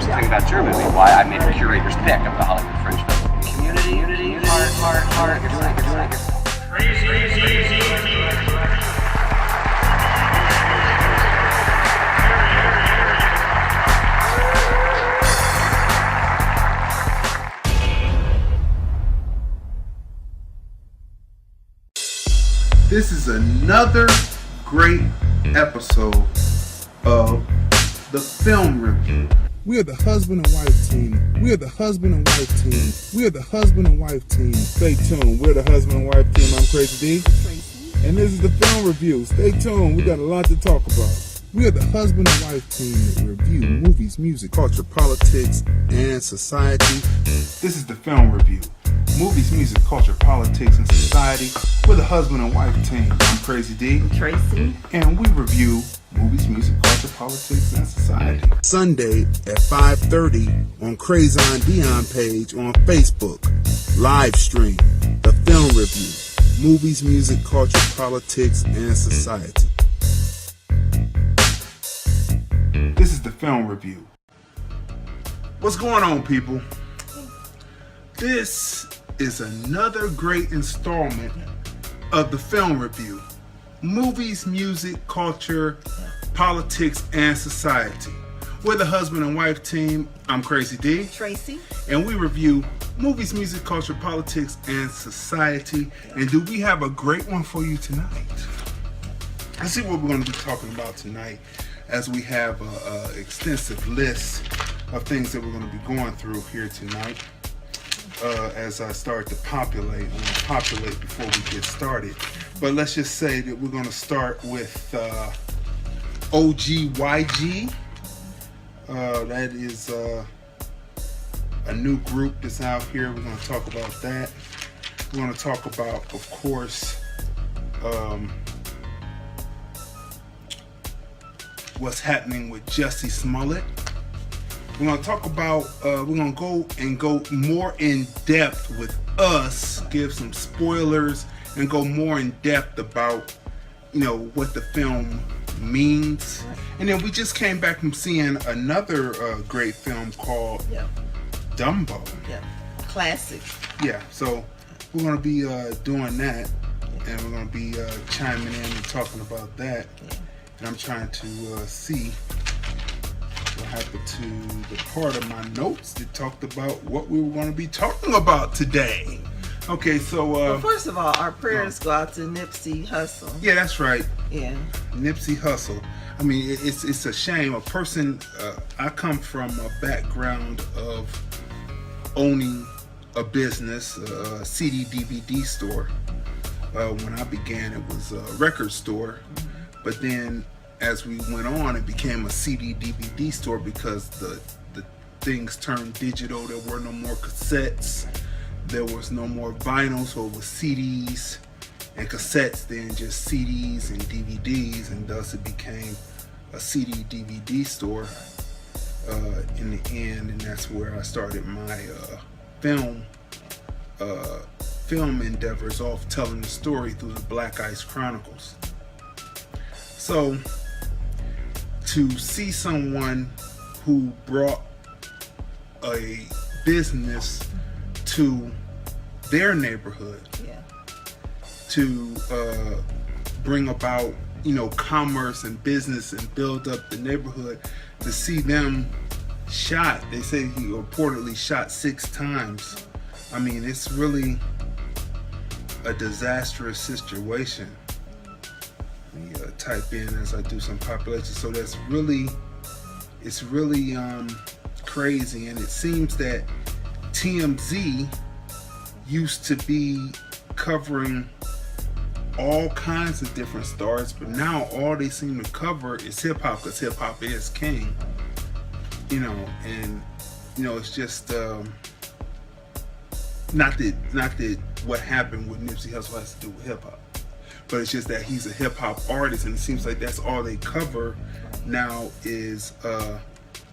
something about your movie, why I made a curator's pick of the Hollywood Fringe Film community, heart, This is another great episode of the Film Review. We are the husband and wife team. We are the husband and wife team. We are the husband and wife team. Stay tuned. We're the husband and wife team. I'm Crazy D. Tracey. And this is the Film Review. Stay tuned. We got a lot to talk about. We are the husband and wife team that review movies, music, culture, politics, and society. This is the Film Review. Movies, music, culture, politics, and society. We're the husband and wife team. I'm Crazy D. Tracey. And we review movies, music, culture, politics, and society. Sunday at 5:30 on Crazy on Dion page on Facebook. Live stream. The Film Review. Movies, music, culture, politics, and society. This is the Film Review. What's going on, people? This is another great installment of the Film Review. Movies, music, culture, politics, and society. We're the husband and wife team. I'm Crazy D. Tracey. And we review movies, music, culture, politics, and society. And do we have a great one for you tonight? Let's see what we're going to be talking about tonight, as we have an extensive list of things that we're going to be going through here tonight. As I start to populate, I'm going to populate before we get started. But let's just say that we're going to start with Ogyg. That is a new group that's out here. We're going to talk about that. We're going to talk about, of course, what's happening with Jussie Smollett. We're going to talk about, we're going to go more in depth with us, give some spoilers, and go more in depth about, what the film means. And then we just came back from seeing another great film called Dumbo. Yeah. Classic. Yeah, so we're going to be doing that, and we're going to be chiming in and talking about that. Yeah. And I'm trying to see what happened to the part of my notes that talked about what we were going to be talking about today. Okay, so Well, first of all, our prayers go out to Nipsey Hussle. Yeah, that's right. Yeah. Nipsey Hussle. I mean, it's a shame. A person. I come from a background of owning a business, a CD DVD store. When I began, it was a record store, but then as we went on, it became a CD DVD store because the things turned digital. There were no more cassettes. There was no more vinyl, so it was CDs and cassettes, then just CDs and DVDs, and thus it became a CD DVD store in the end, and that's where I started my film endeavors, off telling the story through the Black Ice Chronicles. So to see someone who brought a business to their neighborhood, to bring about commerce and business and build up the neighborhood, to see them shot. They say he reportedly shot 6 times. I mean, it's really a disastrous situation. Let me type in as I do some population. So it's really crazy, and it seems that TMZ used to be covering all kinds of different stars, but now all they seem to cover is hip-hop, because hip-hop is king. And it's just not that what happened with Nipsey Hussle has to do with hip-hop, but it's just that he's a hip-hop artist, and it seems like that's all they cover now is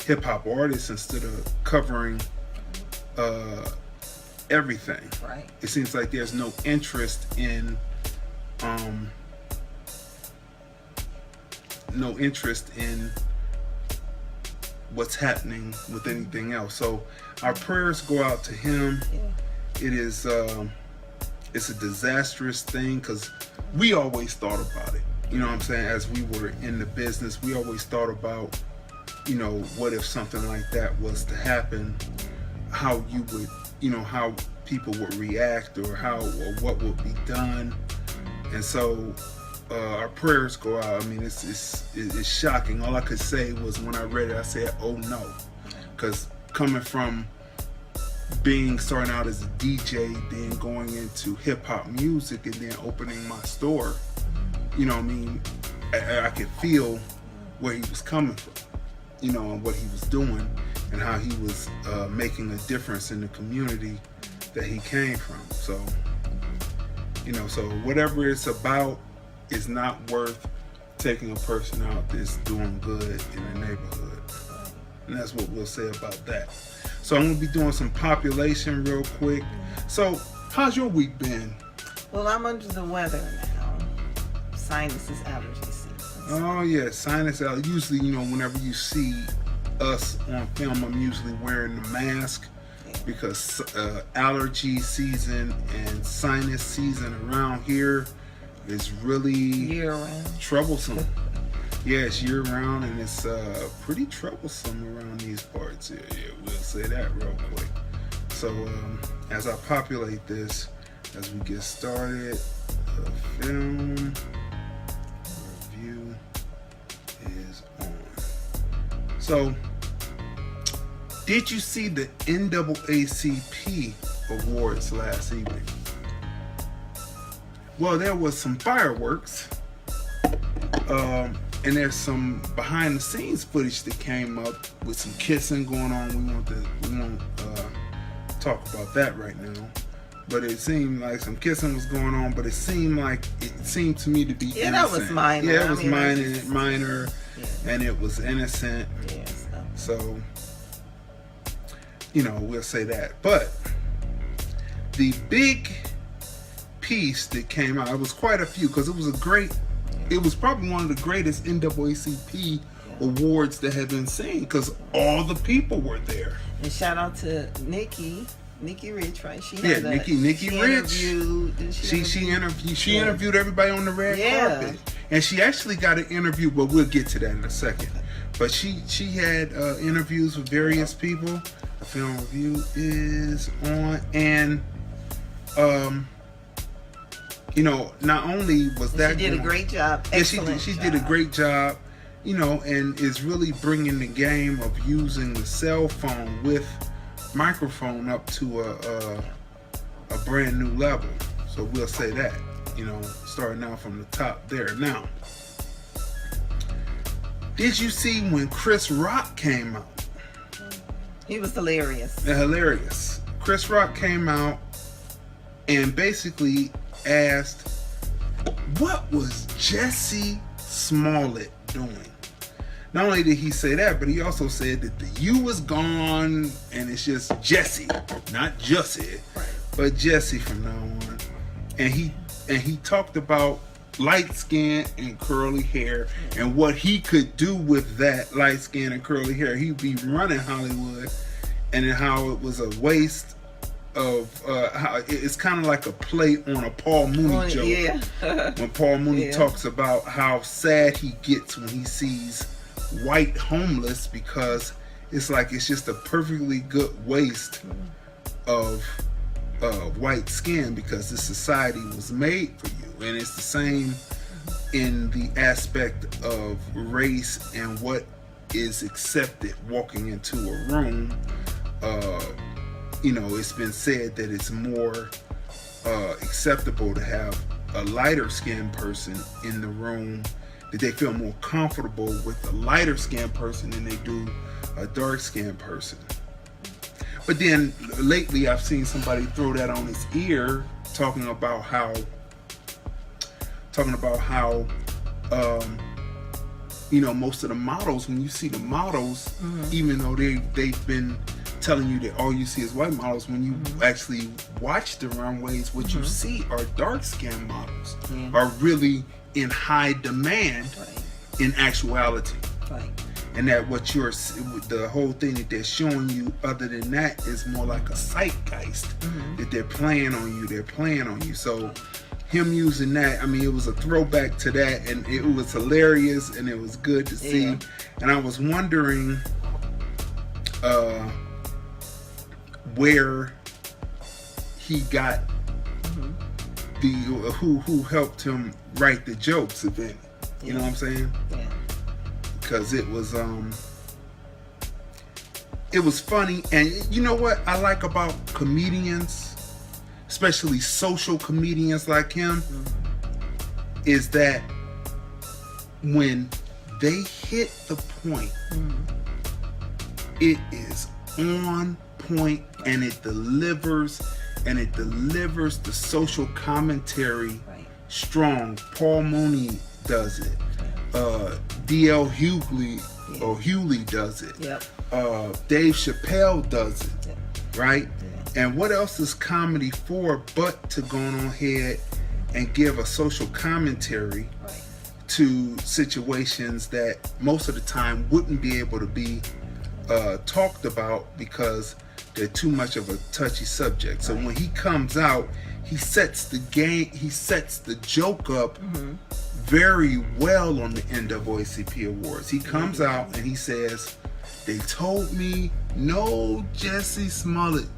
hip-hop artists, instead of covering everything. Right. It seems like there's no interest in what's happening with anything else. So our prayers go out to him. It is it's a disastrous thing because we always thought about it. You know what I'm saying? As we were in the business, we always thought about, you know, what if something like that was to happen, how you would, you know, how people would react or what would be done. And so our prayers go out. I mean, it's shocking. All I could say was when I read it, I said, oh no. Because coming from starting out as a DJ, then going into hip hop music and then opening my store, you know what I mean, I could feel where he was coming from, you know, and what he was doing and how he was making a difference in the community that he came from. So, you know, so whatever it's about is not worth taking a person out that's doing good in the neighborhood. And that's what we'll say about that. So I'm going to be doing some population real quick. So how's your week been? Well, I'm under the weather now. Sinuses, allergy season. Oh yeah, sinus allergy. Usually, you know, whenever you see us on film, I'm usually wearing the mask because allergy season and sinus season around here is really year-round troublesome. Yeah, it's year-round and it's pretty troublesome around these parts here. Yeah, we'll say that real quick. So as I populate this, as we get started, the film review is on. So, did you see the NAACP awards last evening? Well, there was some fireworks, and there's some behind the scenes footage that came up with some kissing going on. We won't talk about that right now. But it seemed like some kissing was going on, but it seemed to me to be innocent. That was minor. Yeah, it was minor, and it was innocent. Yeah, so, you know, we'll say that. But the big piece that came out, it was quite a few, because it was probably one of the greatest NAACP awards that had been seen, because all the people were there. And shout out to Nikki Rich, right? Nikki Rich. She interviewed everybody on the red carpet, and she actually got an interview. But we'll get to that in a second. But she had interviews with various people. The film review is on, and you know, not only was that she did a great job. Excellent she did a great job. You know, and is really bringing the game of using the cell phone with microphone up to a brand new level. So we'll say that, you know, starting out from the top there. Now, did you see when Chris Rock came out? He was hilarious. Hilarious. Chris Rock came out and basically asked, what was Jussie Smollett doing? Not only did he say that, but he also said that the U was gone and it's just Jussie, not Jussie, but Jussie from now on. And he talked about light skin and curly hair and what he could do with that light skin and curly hair. He'd be running Hollywood, and then how it was a waste of how it's kind of like a play on a Paul Mooney joke. Yeah. When Paul Mooney talks about how sad he gets when he sees white homeless, because it's like it's just a perfectly good waste of white skin, because the society was made for you. And it's the same in the aspect of race and what is accepted walking into a room. You know, it's been said that it's more acceptable to have a lighter skinned person in the room, that they feel more comfortable with a lighter skinned person than they do a dark skinned person. But then lately I've seen somebody throw that on his ear, talking about how you know, most of the models, when you see the models, even though they've been telling you that all you see is white models, when you actually watch the runways, what you see are dark skinned models, are really in high demand in actuality. and that what you're the whole thing that they're showing you other than that is more like a zeitgeist that they're playing on you. So him using that, I mean, it was a throwback to that, and it was hilarious and it was good to see. And I was wondering where he got the who helped him write the jokes, if any. You know what I'm saying? Yeah. Because it was funny. And you know what I like about comedians, especially social comedians like him, is that when they hit the point, it is on point, and it delivers the social commentary strong. Paul Mooney does it. D.L. Hughley does it. Dave Chappelle does it. Right? And what else is comedy for but to go on ahead and give a social commentary to situations that most of the time wouldn't be able to be talked about because they're too much of a touchy subject. So when he comes out, he sets the joke up very well on the NAACP Awards. He comes out and he says, "They told me no Jussie Smollett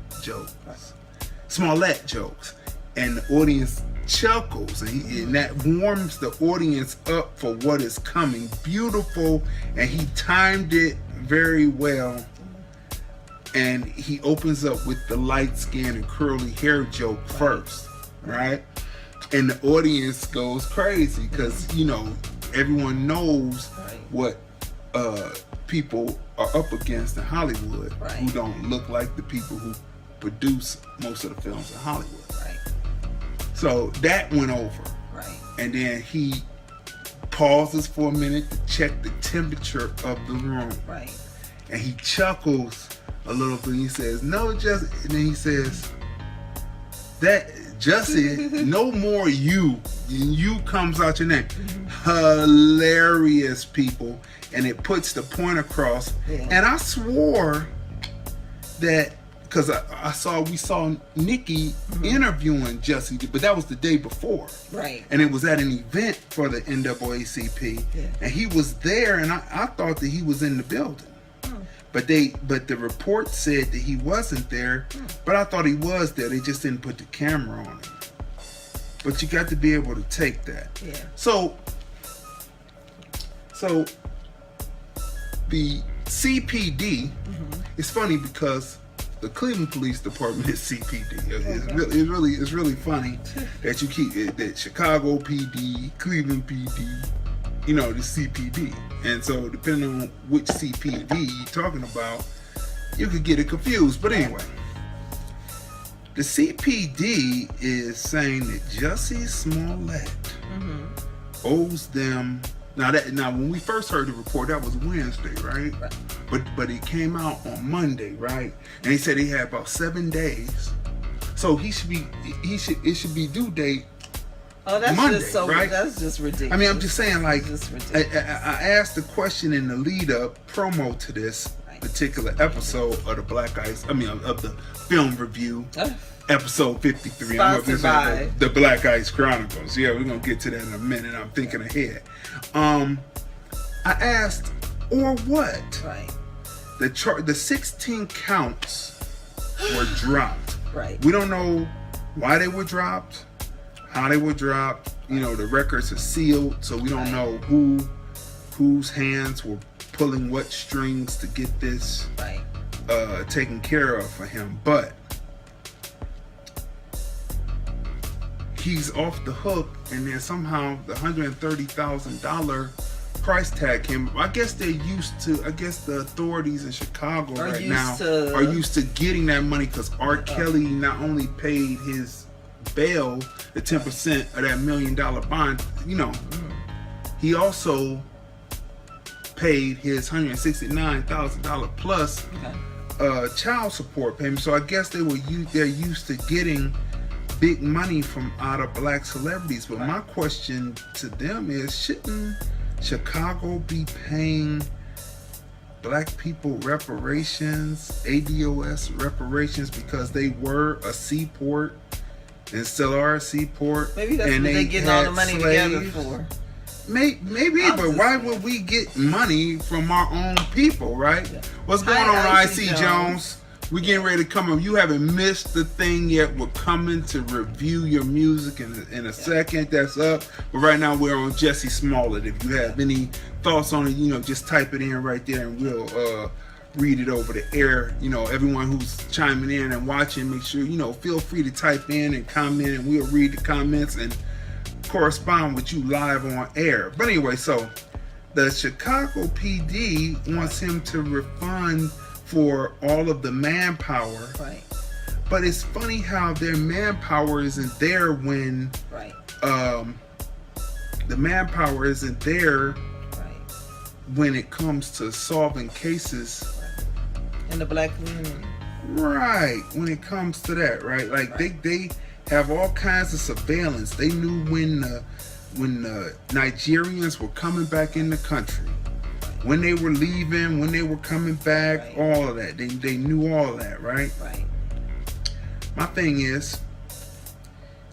jokes," and the audience chuckles, and that warms the audience up for what is coming. Beautiful, and he timed it very well. And he opens up with the light skin and curly hair joke first, right? And the audience goes crazy because, you know, everyone knows what people are up against in Hollywood who don't look like the people who produce most of the films in Hollywood. So that went over. And then he pauses for a minute to check the temperature of the room. And he chuckles a little bit. He says, "No, Jussie," and then he says, "That Jussie, no more you." And you comes out your name. Hilarious, people, and it puts the point across. And I swore that because we saw Nikki interviewing Jussie, but that was the day before, and it was at an event for the NAACP, and he was there, and I thought that he was in the building. But the report said that he wasn't there, but I thought he was there. They just didn't put the camera on him. But you got to be able to take that. So the CPD, it's funny because the Cleveland Police Department is CPD. It's really funny that you keep it, that Chicago PD, Cleveland PD, you know, the CPD. And so depending on which CPD you're talking about, you could get it confused. But anyway, the CPD is saying that Jussie Smollett owes them. Now when we first heard the report, that was Wednesday, right? But it came out on Monday, right? And he said he had about 7 days. So it should be due date. Oh, that's Monday, just so right? That's just ridiculous. I mean, I'm just saying, like, I asked the question in the lead up promo to this particular episode of the of the film review, episode 53. Sponsored by the Black Ice Chronicles. Yeah, we're gonna get to that in a minute. I'm thinking ahead. I asked, or what? The 16 counts were dropped. We don't know why they were dropped, how they were dropped. You know, the records are sealed, so we don't know whose hands were pulling what strings to get this taken care of for him. But he's off the hook, and then somehow the $130,000 price tag came. I guess the authorities in Chicago right now are used to getting that money because R. Kelly not only paid his bail, the 10% of that $1 million bond, you know, he also paid his $169,000 plus child support payment. So I guess they're used to getting big money from out of black celebrities. But my question to them is, shouldn't Chicago be paying black people reparations, ADOS reparations, because they were a seaport and still are a seaport. Maybe that's and what they getting all the money together for. Maybe, but why would we get money from our own people, right? Yeah. What's going Hi, on, IC Jones? We getting ready to come up. You haven't missed the thing yet. We're coming to review your music in a second. That's up. But right now we're on Jussie Smollett. If you have any thoughts on it, just type it in right there and we'll read it over the air. Everyone who's chiming in and watching, make sure, feel free to type in and comment, and we'll read the comments and correspond with you live on air. But anyway, so the Chicago PD wants him to refund for all of the manpower. Right. But it's funny how their manpower isn't there when Right. The manpower isn't there Right. when it comes to solving cases. In the black community. Right. When it comes to that, right? Like they have all kinds of surveillance. They knew when the Nigerians were coming back in the country, when they were leaving, when they were coming back, Right. all of that. They knew all of that, right? Right. My thing is,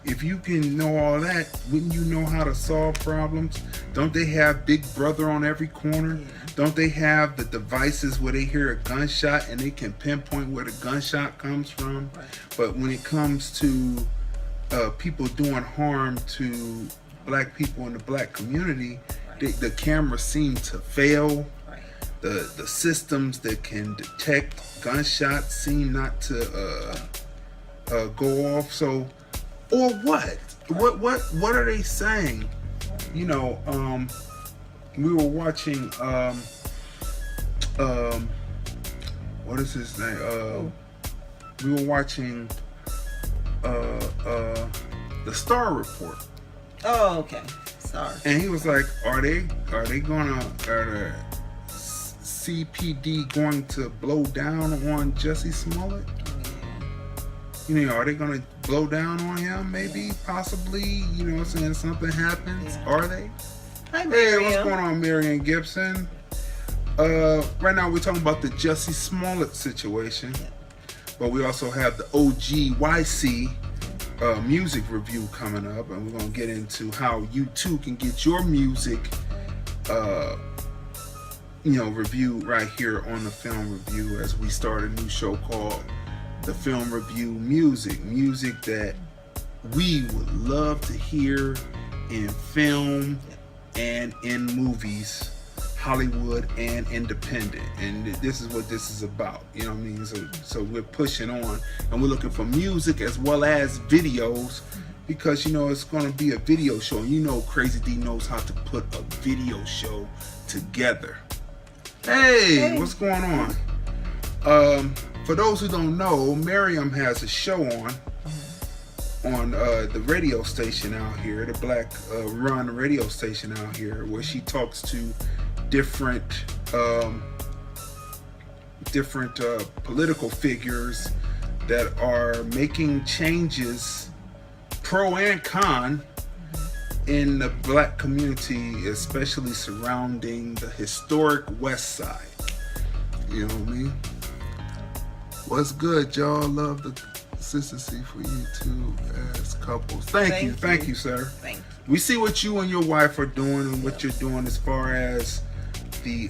if you can know all that, wouldn't you know how to solve problems? Don't they have Big Brother on every corner? Yeah. Don't they have the devices where they hear a gunshot and they can pinpoint where the gunshot comes from? Right. But when it comes to people doing harm to black people in the black community, Right. the cameras seem to fail. Right. The systems that can detect gunshots seem not to go off. So, or what? What are they saying? We were watching what is his name? We were watching the Star Report. Oh, okay. Sorry. And he was like, are the CPD going to blow down on Jussie Smollett? Are they going to blow down on him? Maybe, possibly, saying something happens. Yeah. Are they? Hi, Hey, Miriam. what's going on, Marion Gibson? Right now we're talking about the Jussie Smollett situation. Yeah. But we also have the OGYC music review coming up, and we're going to get into how you too can get your music reviewed right here on the Film Review, as we start a new show called the Film Review Music that we would love to hear in film and in movies, Hollywood and independent. And this is what this is about, you know what I mean? So we're pushing on, and we're looking for music as well as videos, because it's going to be a video show, and Crazy D knows how to put a video show together. Hey, what's going on? For those who don't know, Miriam has a show on the radio station out here, the Black Run radio station out here, where she talks to different political figures that are making changes, pro and con, in the black community, especially surrounding the historic West Side. You know what I mean? What's good, y'all? Love the consistency for you two as couples. Thank you, sir. Thank you. We see what you and your wife are doing and what you're doing as far as the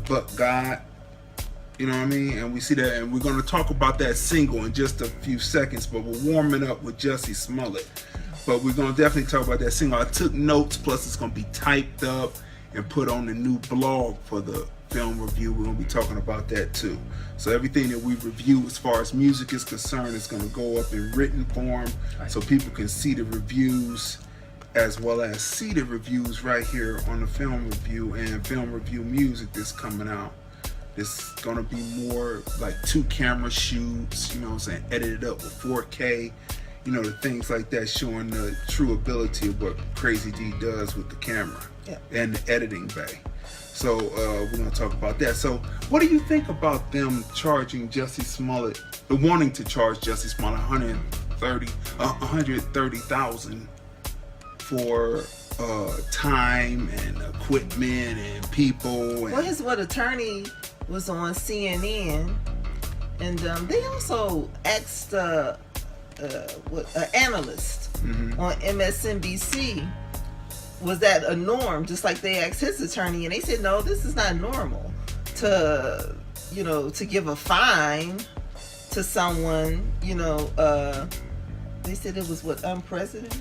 But God. You know what I mean? And we see that, and we're going to talk about that single in just a few seconds, but we're warming up with Jussie Smollett. But we're going to definitely talk about that single. I took notes, plus it's going to be typed up and put on the new blog for the Film Review. We're going to be talking about that too. So everything that we review as far as music is concerned is going to go up in written form, so people can see the reviews as well as see the reviews right here on the Film Review and Film Review Music that's coming out. It's going to be more like 2 camera shoots, edited up with 4K, the things like that, showing the true ability of what Crazy D does with the camera and the editing bay. So we're going to talk about that. So what do you think about them charging Jussie Smollett, wanting to charge Jussie Smollett $130,000 for time and equipment and people? And What attorney was on CNN, and they also asked an analyst on MSNBC, was that a norm? Just like they asked his attorney, and they said, no, this is not normal to, to give a fine to someone, they said it was unprecedented.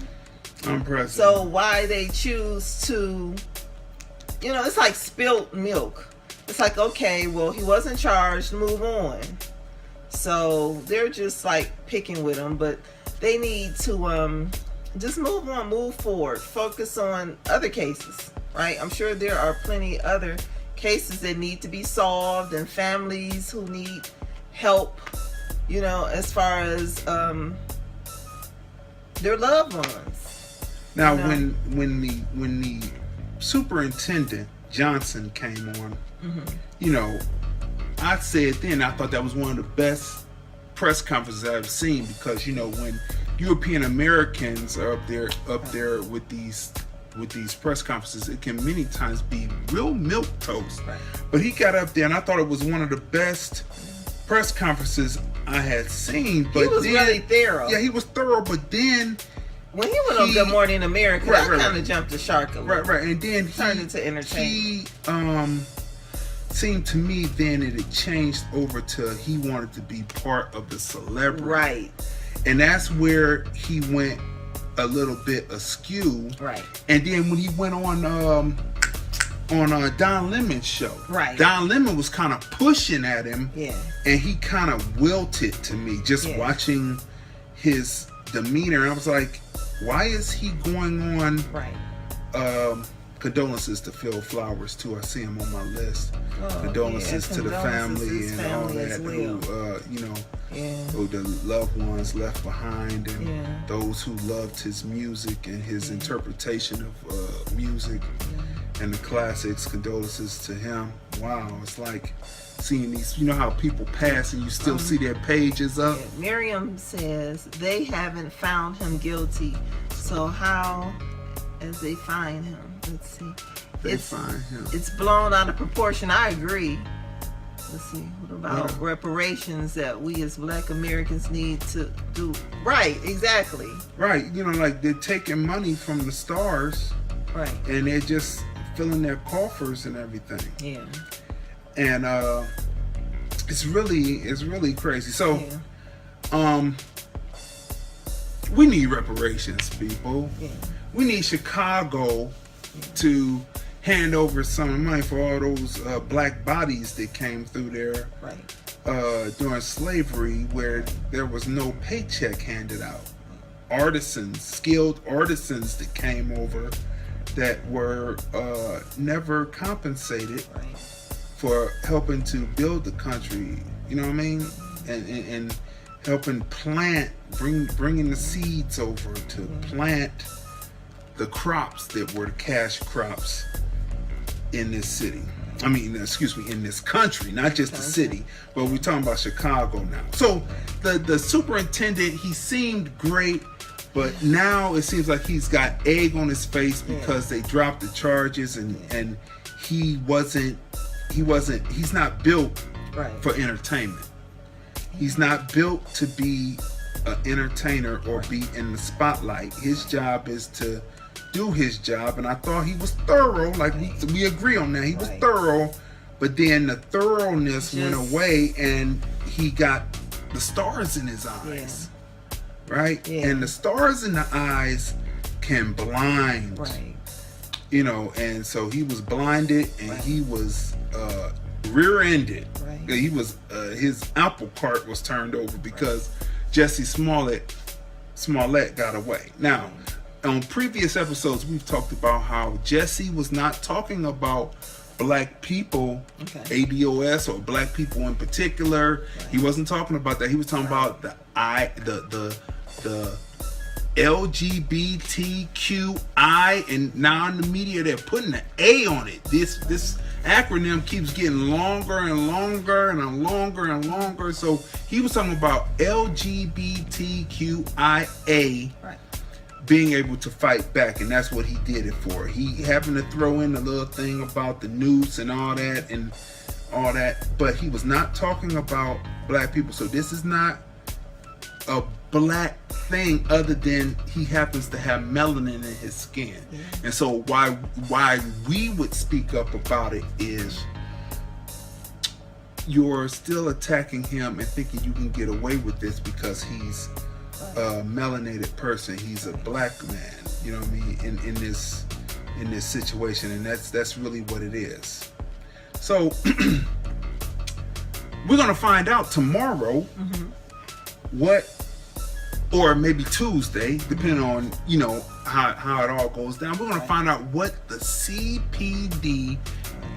Unprecedented. So why they choose to, it's like spilt milk. It's like, okay, well, he wasn't charged, move on. So they're just like picking with him, but they need to just move on, move forward, focus on other cases, right? I'm sure there are plenty other cases that need to be solved and families who need help, as far as their loved ones. Now, when the superintendent Johnson came on, I said then I thought that was one of the best press conferences I've seen, because when European Americans are up there with these press conferences, it can many times be real milquetoast. Right. But he got up there, and I thought it was one of the best press conferences I had seen. But he was really thorough. Yeah, he was thorough. But then when he went on Good Morning America, I kind of jumped the shark a little. Right. And then turned into entertainment. He seemed to me then that it changed over to he wanted to be part of the celebrity. Right. And that's where he went a little bit askew. Right. And then when he went on Don Lemon's show, right, Don Lemon was kind of pushing at him. Yeah. And he kind of wilted to me just watching his demeanor. I was like, why is he going on? Right. Condolences to Phil Flowers too. I see him on my list. Condolences to the family and all that. Well. Who the loved ones left behind, and those who loved his music and his interpretation of music and the classics. Condolences to him. Wow, it's like seeing these. You know how people pass and you still see their pages up. Yeah. Miriam says they haven't found him guilty. So how, as they find him? Let's see. It's blown out of proportion. I agree. Let's see. What about reparations that we as Black Americans need to do? Right. Exactly. Right. Like they're taking money from the stars. Right. And they're just filling their coffers and everything. Yeah. And it's really crazy. So, we need reparations, people. Yeah. We need Chicago to hand over some money for all those black bodies that came through there during slavery, where there was no paycheck handed out. Artisans, skilled artisans that came over that were never compensated for helping to build the country. You know what I mean? And helping plant, bringing the seeds over to plant the crops that were the cash crops in this city. I mean, in this country, not just the city, but we're talking about Chicago now. So the superintendent, he seemed great, but now it seems like he's got egg on his face because they dropped the charges, and he's not built for entertainment. He's not built to be an entertainer or be in the spotlight. His job is to do his job, and I thought he was thorough. Like we agree on that. He was thorough, but then the thoroughness went away, and he got the stars in his eyes, right? Yeah. And the stars in the eyes can blind, and so he was blinded, and he was rear-ended. He was his apple cart was turned over because Jussie Smollett got away. Now, on previous episodes, we've talked about how Jussie was not talking about black people, ADOS, or black people in particular. He wasn't talking about that. He was talking about the LGBTQI, and now in the media they're putting an A on it. This acronym keeps getting longer and longer and longer and longer. So he was talking about LGBTQIA being able to fight back, and that's what he did it for. He happened to throw in a little thing about the noose and all that, and all that, but he was not talking about black people. So this is not a black thing, other than he happens to have melanin in his skin. And so why we would speak up about it is you're still attacking him and thinking you can get away with this because he's a melanated person. He's a black man, you know what I mean, in this situation, and that's really what it is. So we're gonna find out tomorrow what, or maybe Tuesday, depending on how it all goes down. We're gonna find out what the CPD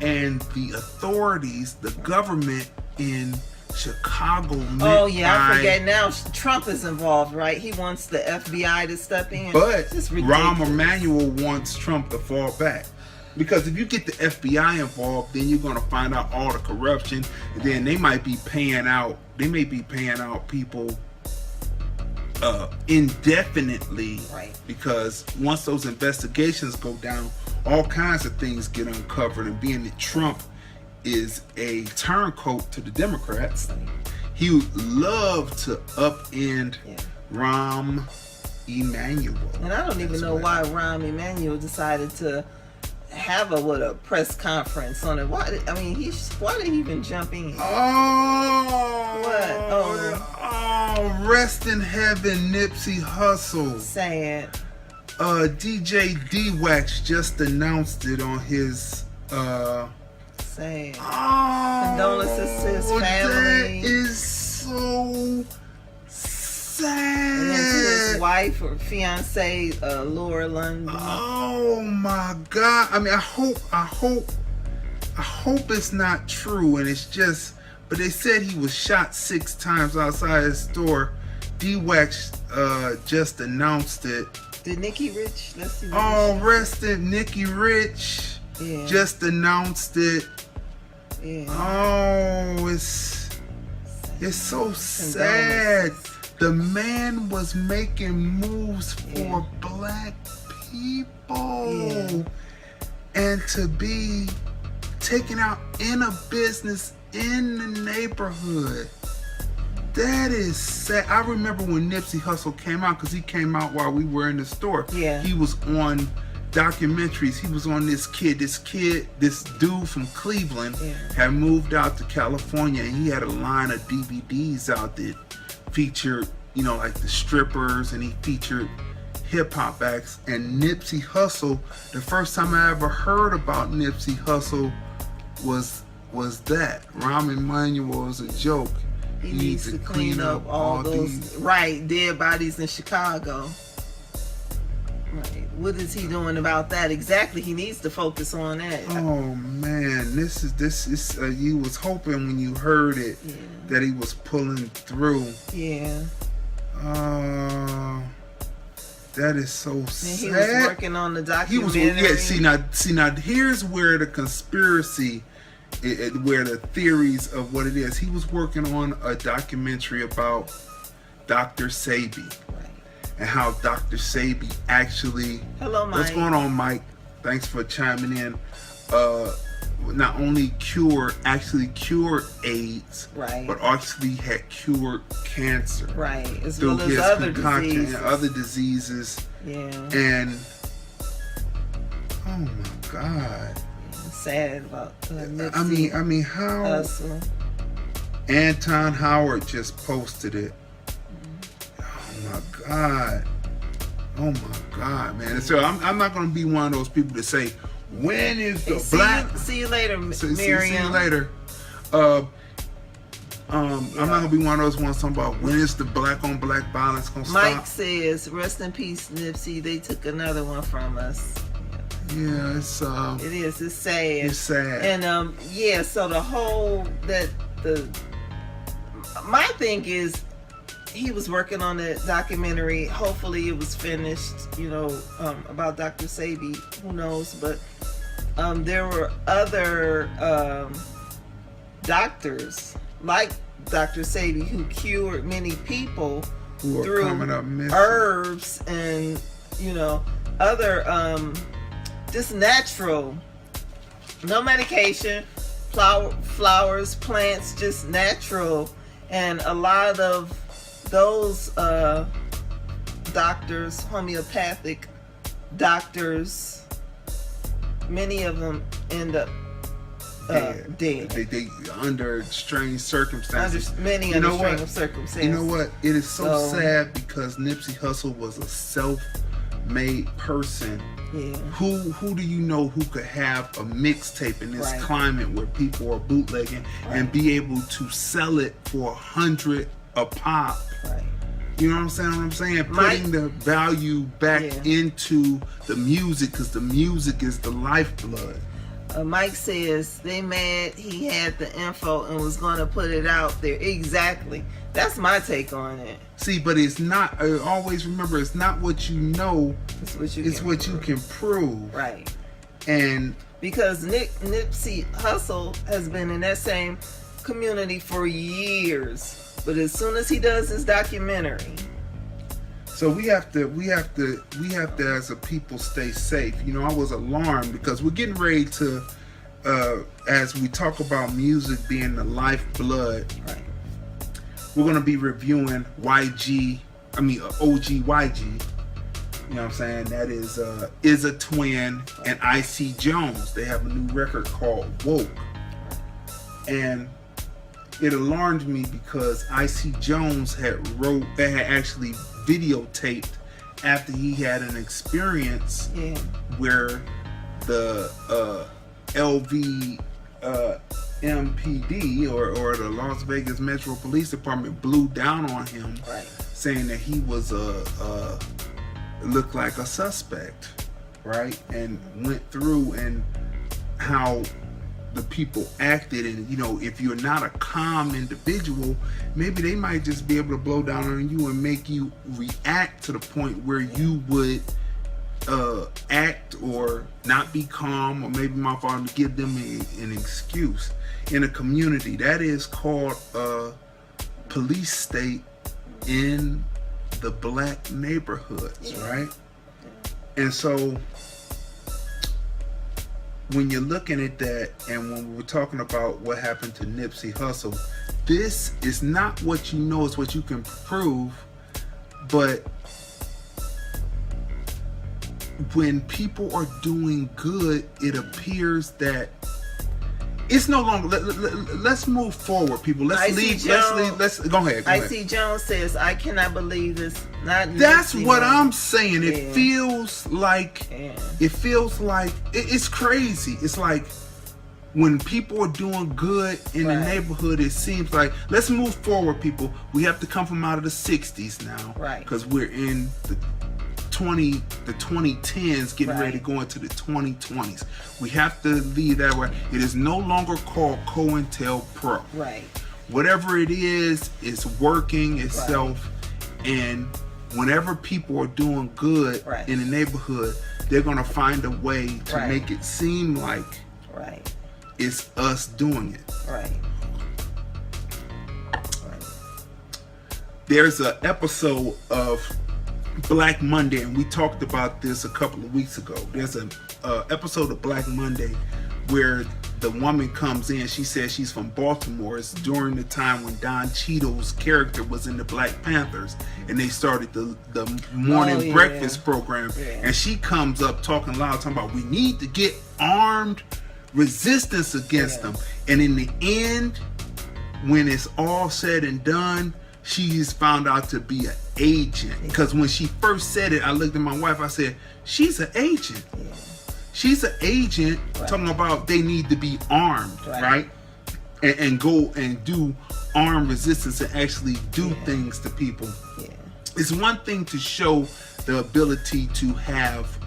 and the authorities, the government in Chicago meant I forget now. Trump is involved, right? He wants the FBI to step in. But Rahm Emanuel wants Trump to fall back. Because if you get the FBI involved, then you're going to find out all the corruption. And then they may be paying out people indefinitely. Right. Because once those investigations go down, all kinds of things get uncovered. And being that Trump is a turncoat to the Democrats, he would love to upend Rahm Emanuel. And I don't even know why Rahm Emanuel decided to have a press conference on it. Why did he even jump in? Rest in heaven, Nipsey Hussle. Sad. DJ D-Wax just announced it on his Sad. Condolences to his family. That is so sad. And then to his wife or fiance, Laura London. Oh my God! I mean, I hope it's not true, and it's just. But they said he was shot 6 times outside his store. D-Wax just announced it. Did Nikki Rich? Let's see. Rested Nikki Rich. Yeah. Just announced it. Yeah. Oh, it's so sad. The man was making moves for black people, and to be taken out in a business in the neighborhood. That is sad. I remember when Nipsey Hussle came out, because he came out while we were in the store. Yeah. He was on documentaries. He was on this dude from Cleveland had moved out to California, and he had a line of DVDs out that featured, like the strippers, and he featured hip hop acts. And Nipsey Hussle, the first time I ever heard about Nipsey Hussle was that Rahm Emanuel was a joke. He needs to clean up all those dead bodies in Chicago. Right. What is he doing about that exactly? He needs to focus on that. Oh man, this is you was hoping when you heard it that he was pulling through. Yeah. That is so sad. And he was working on the documentary. See now here's where the conspiracy, where the theories of what it is. He was working on a documentary about Dr. Sebi. And how Dr. Sebi actually... Hello, Mike. What's going on, Mike? Thanks for chiming in. Not only actually cured AIDS, but actually had cured cancer. Right, as well as other diseases. And other diseases. Yeah. And, oh my God. Sad about Nipsey. I mean, how... Hussle. Anton Howard just posted it. Oh my God, man. So I'm not going to be one of those people to say, when is the black... See you later, Miriam. See you later. I'm not going to be one of those ones talking about when is the black on black violence going to stop. Mike says, rest in peace, Nipsey. They took another one from us. Yeah, it's... it is. It's sad. It's sad. And, so the whole... My thing is, he was working on the documentary. Hopefully it was finished, about Dr. Sebi. Who knows? But there were other doctors like Dr. Sebi who cured many people through herbs and, other just natural, no medication, flowers, plants, just natural. And a lot of those doctors, homeopathic doctors, many of them end up dead. They under strange circumstances. Many under strange circumstances. You know what? It is so sad because Nipsey Hussle was a self-made person. Yeah. Who do you know who could have a mixtape in this climate where people are bootlegging and be able to sell it for $100 a pop? Right. You know what I'm saying? Putting the value back into the music, because the music is the lifeblood. Mike says they mad he had the info and was going to put it out there. Exactly. That's my take on it. See, but it's not. Always remember, it's not what you know. It's what you can prove. Right. And because Nipsey Hussle has been in that same community for years, but as soon as he does his documentary. So we have to as a people stay safe. You know, I was alarmed because we're getting ready to, as we talk about music being the lifeblood. Right. We're gonna be reviewing Ogyg. You know what I'm saying? That is a Twin and IC Jones. They have a new record called Woke, and it alarmed me because IC Jones had actually videotaped after he had an experience where the LV MPD or the Las Vegas Metro Police Department blew down on him, saying that he was looked like a suspect, right? And went through and how the people acted, and you know, if you're not a calm individual, maybe they might just be able to blow down on you and make you react to the point where you would act or not be calm, or maybe my father give them an excuse in a community. That is called a police state in the black neighborhoods, right? And so when you're looking at that, and when we're talking about what happened to Nipsey Hussle, this is not what you know, it's what you can prove. But when people are doing good, it appears that it's no longer. Let's move forward, people. Let's leave. Let's go ahead. IC Jones says, "I cannot believe this." That's what I'm saying. It feels like it's crazy. It's like when people are doing good in the neighborhood, it seems like, let's move forward, people. We have to come from out of the 60s now, right? Because we're in the 2010s, getting ready to go into the 2020s. We have to leave that way. It is no longer called COINTELPRO. Right. Whatever it is working itself, and whenever people are doing good in the neighborhood, they're gonna find a way to make it seem like it's us doing it. Right. There's an episode of Black Monday, and we talked about this a couple of weeks ago. There's an episode of Black Monday where the woman comes in. She says she's from Baltimore. It's during the time when Don Cheadle's character was in the Black Panthers, and they started the morning breakfast program. And she comes up talking loud, talking about, we need to get armed resistance against them. And in the end, when it's all said and done, she's found out to be an agent. Because when she first said it, I looked at my wife, I said, she's an agent. She's an agent talking about they need to be armed, right? And go and do armed resistance and actually do things to people. It's one thing to show the ability to have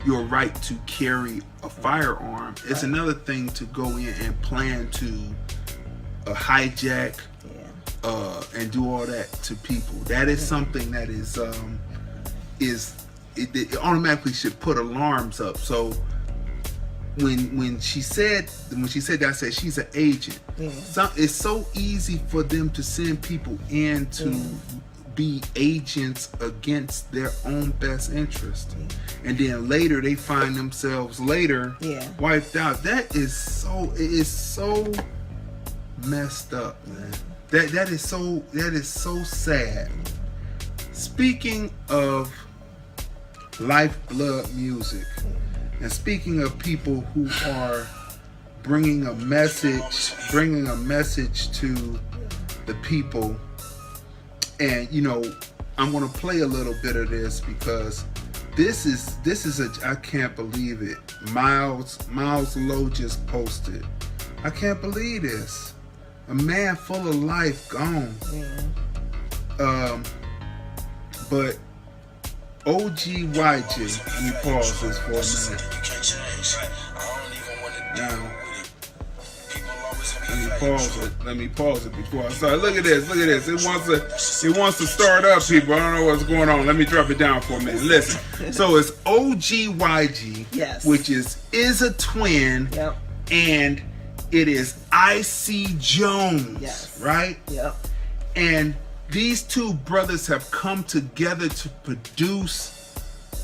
your right to carry a firearm. It's another thing to go in and plan to hijack and do all that to people. That is something that it automatically should put alarms up. So when she said that, I said she's an agent. So it's so easy for them to send people in to be agents against their own best interest, and then later they find themselves wiped out. That is so messed up, man. That is so sad. Speaking of lifeblood music, and speaking of people who are bringing a message to the people, and I'm gonna play a little bit of this because this is I can't believe it. Miles Lowe just posted. I can't believe this. A man full of life gone. But Ogyg, let me pause this for a minute. Now, let me pause it before I start. Look at this. It wants to start up, people. I don't know what's going on. Let me drop it down for a minute. Listen. So it's Ogyg, yes, which is a twin, yep, and it is IC Jones, yes, right? Yep. And these two brothers have come together to produce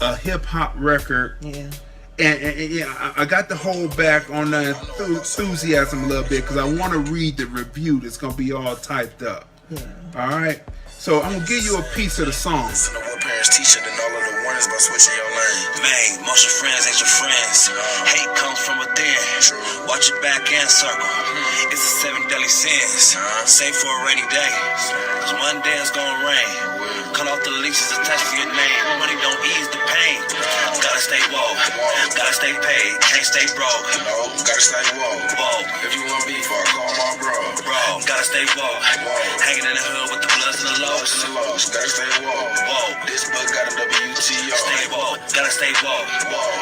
a hip hop record. Yeah. And yeah, I got to hold back on the enthusiasm a little bit because I want to read the review that's going to be all typed up. Yeah. All right. So I'm going to give you a piece of the song. Listen to what parents teach you, then all of the warnings by switching your lane. Man, most your friends ain't your friends. Hate comes from within. Watch your back and circle. It's the 7 deadly sins. Save for a rainy day. Cause one day it's gonna rain. Cut off the leases attached to your name. Money don't ease the pain. Gotta stay woke. Gotta stay paid. Can't stay broke. No, gotta stay woke. If you want beef, I'll call my bro. Gotta stay woke. Hanging in the hood with the bloods and the lows. Gotta stay woke. This bug got a WTO. Stay woke. Gotta stay woke.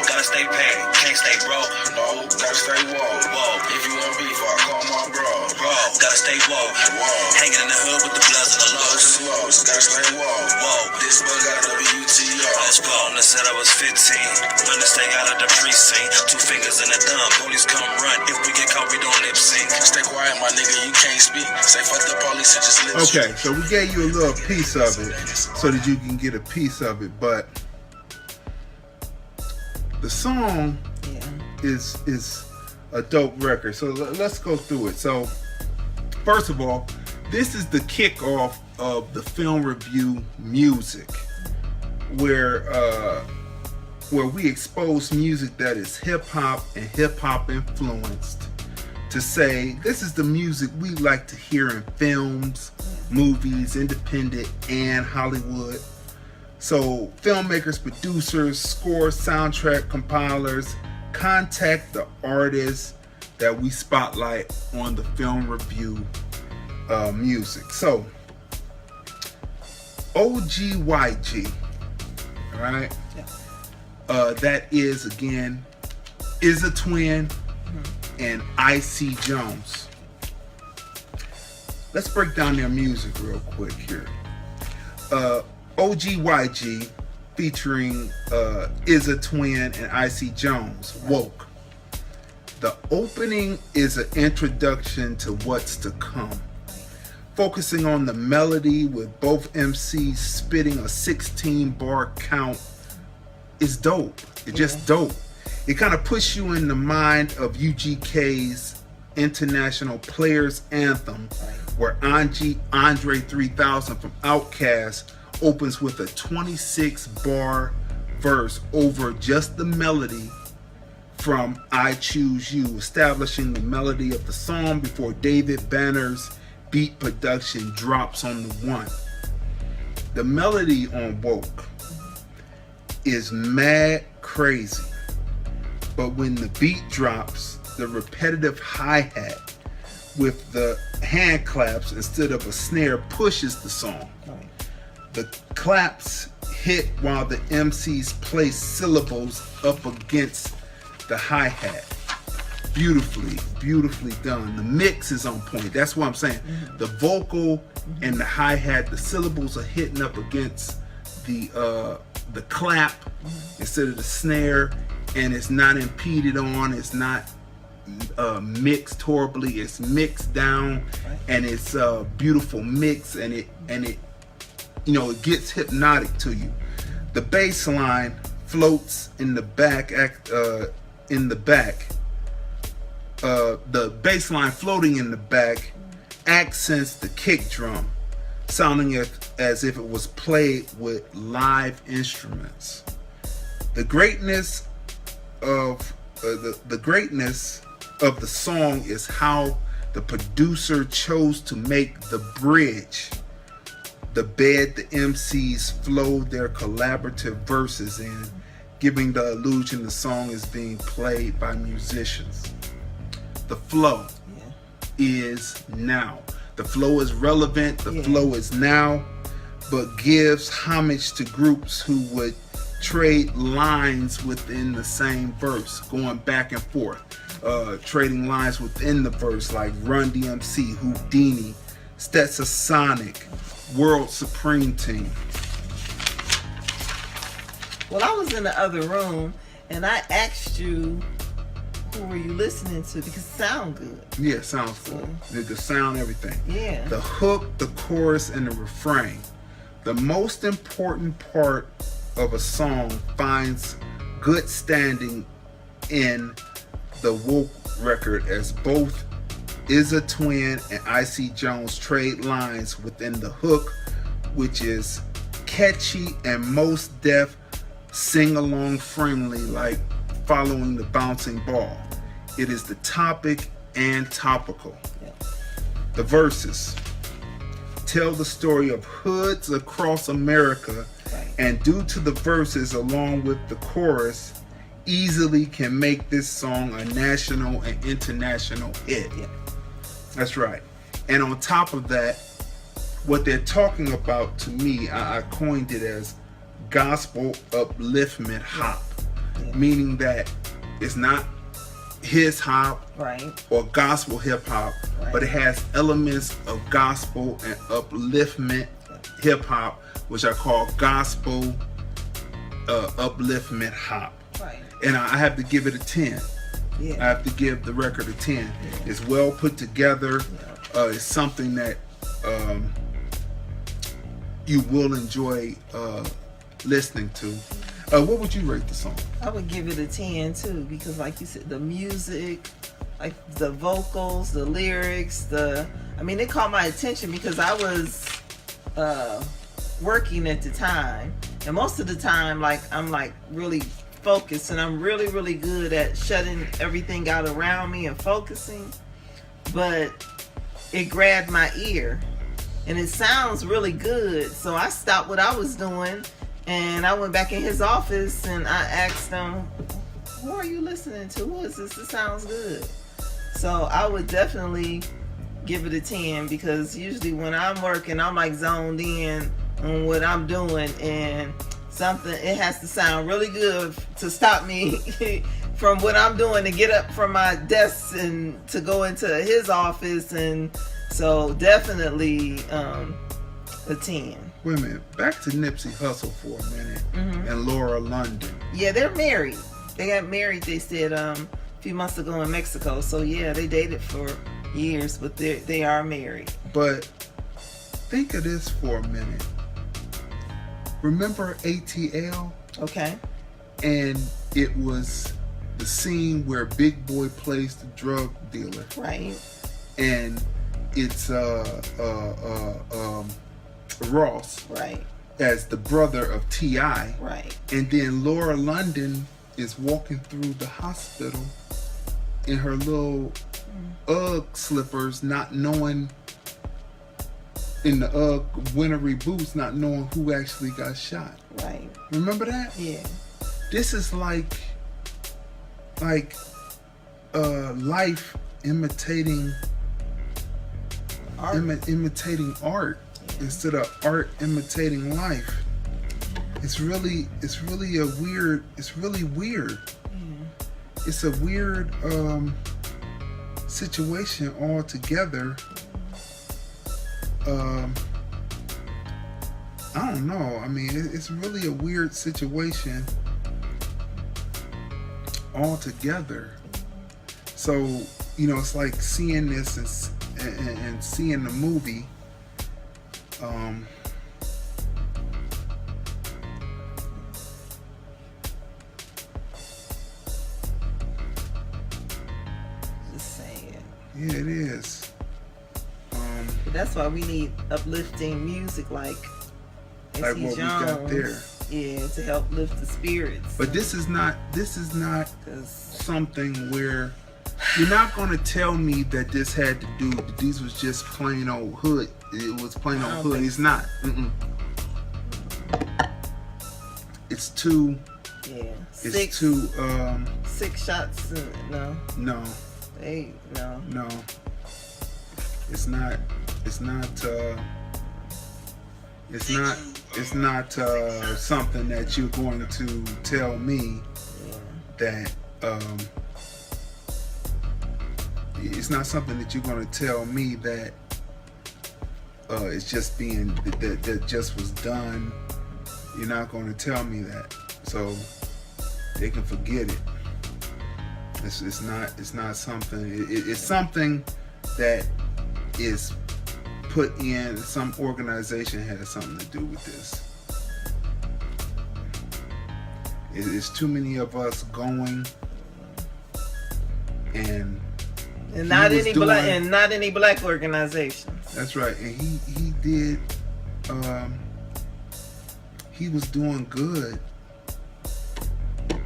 Gotta stay paid. Can't stay broke. No, gotta stay woke. If you want beef, I'll call my bro. Gotta stay woke. Hanging in the hood with the bloods and the lows. Gotta stay woke. This bug got a WTO. I was born and said I was 15. When to stay out of the precinct. 2 fingers in the thumb. Police come run. If we get caught, we don't lip sync. Stay quiet, my nigga. You can't speak. Say fuck the police and just lip sync. Okay, so we gave you a little piece of it so that you can get a piece of it, but the song is a dope record. So let's go through it. So first of all, this is the kickoff of the film review music, where we expose music that is hip hop and hip hop influenced, to say this is the music we like to hear in films, movies, independent and Hollywood. So filmmakers, producers, score, soundtrack compilers, contact the artists that we spotlight on the film review music. So Ogyg, all right? That is, again, is a twin, and IC Jones. Let's break down their music real quick here. Ogyg featuring is a twin and IC Jones, Woke. The opening is an introduction to what's to come, focusing on the melody with both MCs spitting a 16-bar count. Is dope. It's just dope. It kind of puts you in the mind of UGK's International Players Anthem, where Andre 3000 from Outkast opens with a 26-bar verse over just the melody from I Choose You, establishing the melody of the song before David Banner's beat production drops on the one. The melody on Woke is mad crazy, but when the beat drops, the repetitive hi-hat with the hand claps instead of a snare pushes the song. The claps hit while the MCs place syllables up against the hi-hat. Beautifully done. The mix is on point. That's what I'm saying. The vocal and the hi-hat, the syllables are hitting up against the clap instead of the snare, and it's not impeded on, it's not mixed horribly, it's mixed down, and it's a beautiful mix, and it it gets hypnotic to you. The bass line floats in the back. The bass line floating in the back accents the kick drum, sounding as if it was played with live instruments. The greatness of the song is how the producer chose to make the bridge the bed the MCs flow their collaborative verses in, giving the illusion the song is being played by musicians. The flow is now. The flow is relevant, the flow is now, but gives homage to groups who would trade lines within the same verse, going back and forth, trading lines within the verse, like Run DMC, Houdini, Stetsasonic, World Supreme Team. Well, I was in the other room and I asked you, who were you listening to? Because it sound good. Yeah, it sounds good. The sound, everything. Yeah. The hook, the chorus, and the refrain. The most important part of a song finds good standing in the Woke record, as both Izza Twin and Icy Jones trade lines within the hook, which is catchy and most def sing-along friendly, like following the bouncing ball. It is the topic and topical. The verses tell the story of hoods across America, and due to the verses along with the chorus, easily can make this song a national and international hit. That's right. And on top of that, what they're talking about, to me, I coined it as gospel upliftment hop, meaning that it's not his hop or gospel hip hop, but it has elements of gospel and upliftment hip hop, which I call gospel upliftment hop. And I have to give it a 10. I have to give the record a 10. It's well put together. It's something that you will enjoy listening to. What would you rate the song? I would give it a 10 too, because like you said, the music, like the vocals, the lyrics, it caught my attention because I was working at the time, and most of the time, I'm really focused, and I'm really, really good at shutting everything out around me and focusing, but it grabbed my ear, and it sounds really good, so I stopped what I was doing, and I went back in his office, and I asked him, who are you listening to? Who is this? It sounds good. So I would definitely give it a 10, because usually when I'm working, I'm zoned in on what I'm doing, and it has to sound really good to stop me from what I'm doing to get up from my desk and to go into his office. And so definitely a 10. Wait a minute, back to Nipsey Hussle for a minute, and Laura London. Yeah, they're married. They got married, they said, a few months ago in Mexico. So yeah, they dated for years, but they are married. But think of this for a minute. Remember ATL? Okay. And it was the scene where Big Boy plays the drug dealer. Right. And it's Ross. Right. As the brother of T.I. Right. And then Laura London is walking through the hospital in her little Ugg slippers, not knowing, in the Ugg wintry boots, not knowing who actually got shot. Right. Remember that? Yeah. This is like life imitating art. Imitating art instead of art imitating life. It's really weird. It's a weird situation altogether. I don't know. It's really a weird situation altogether. So, it's like seeing this and seeing the movie. Yeah, it is. That's why we need uplifting music like Like what we got there. Yeah, to help lift the spirits. But this is not 'Cause something where you're not going to tell me that this had to do, that these was just plain old hood. It was plain I old don't hood. think It's not. It's too. yeah, It's too. 6 shots. No, No. no. It's not. It's not. It's not something that you're going to tell me that. It's not something that you're going to tell me that it's just being that just was done. You're not going to tell me that, so they can forget it. It's not something. It's something that is put in. Some organization has something to do with this. It's too many of us going and not any black organizations. That's right, and he did. He was doing good.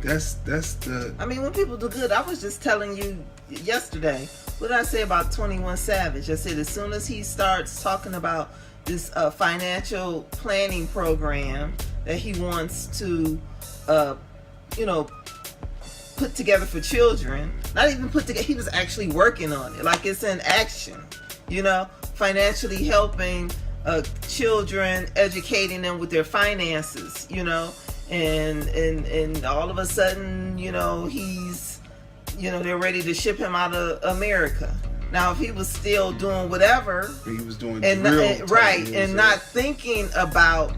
That's the. I mean, when people do good, I was just telling you yesterday. What did I say about 21 Savage? I said as soon as he starts talking about this financial planning program that he wants to, put together for children. Not even put together. He was actually working on it. Like it's in action. Financially helping children, educating them with their finances. And all of a sudden, he's, they're ready to ship him out of America. Now, if he was still doing whatever, he was doing and not thinking about,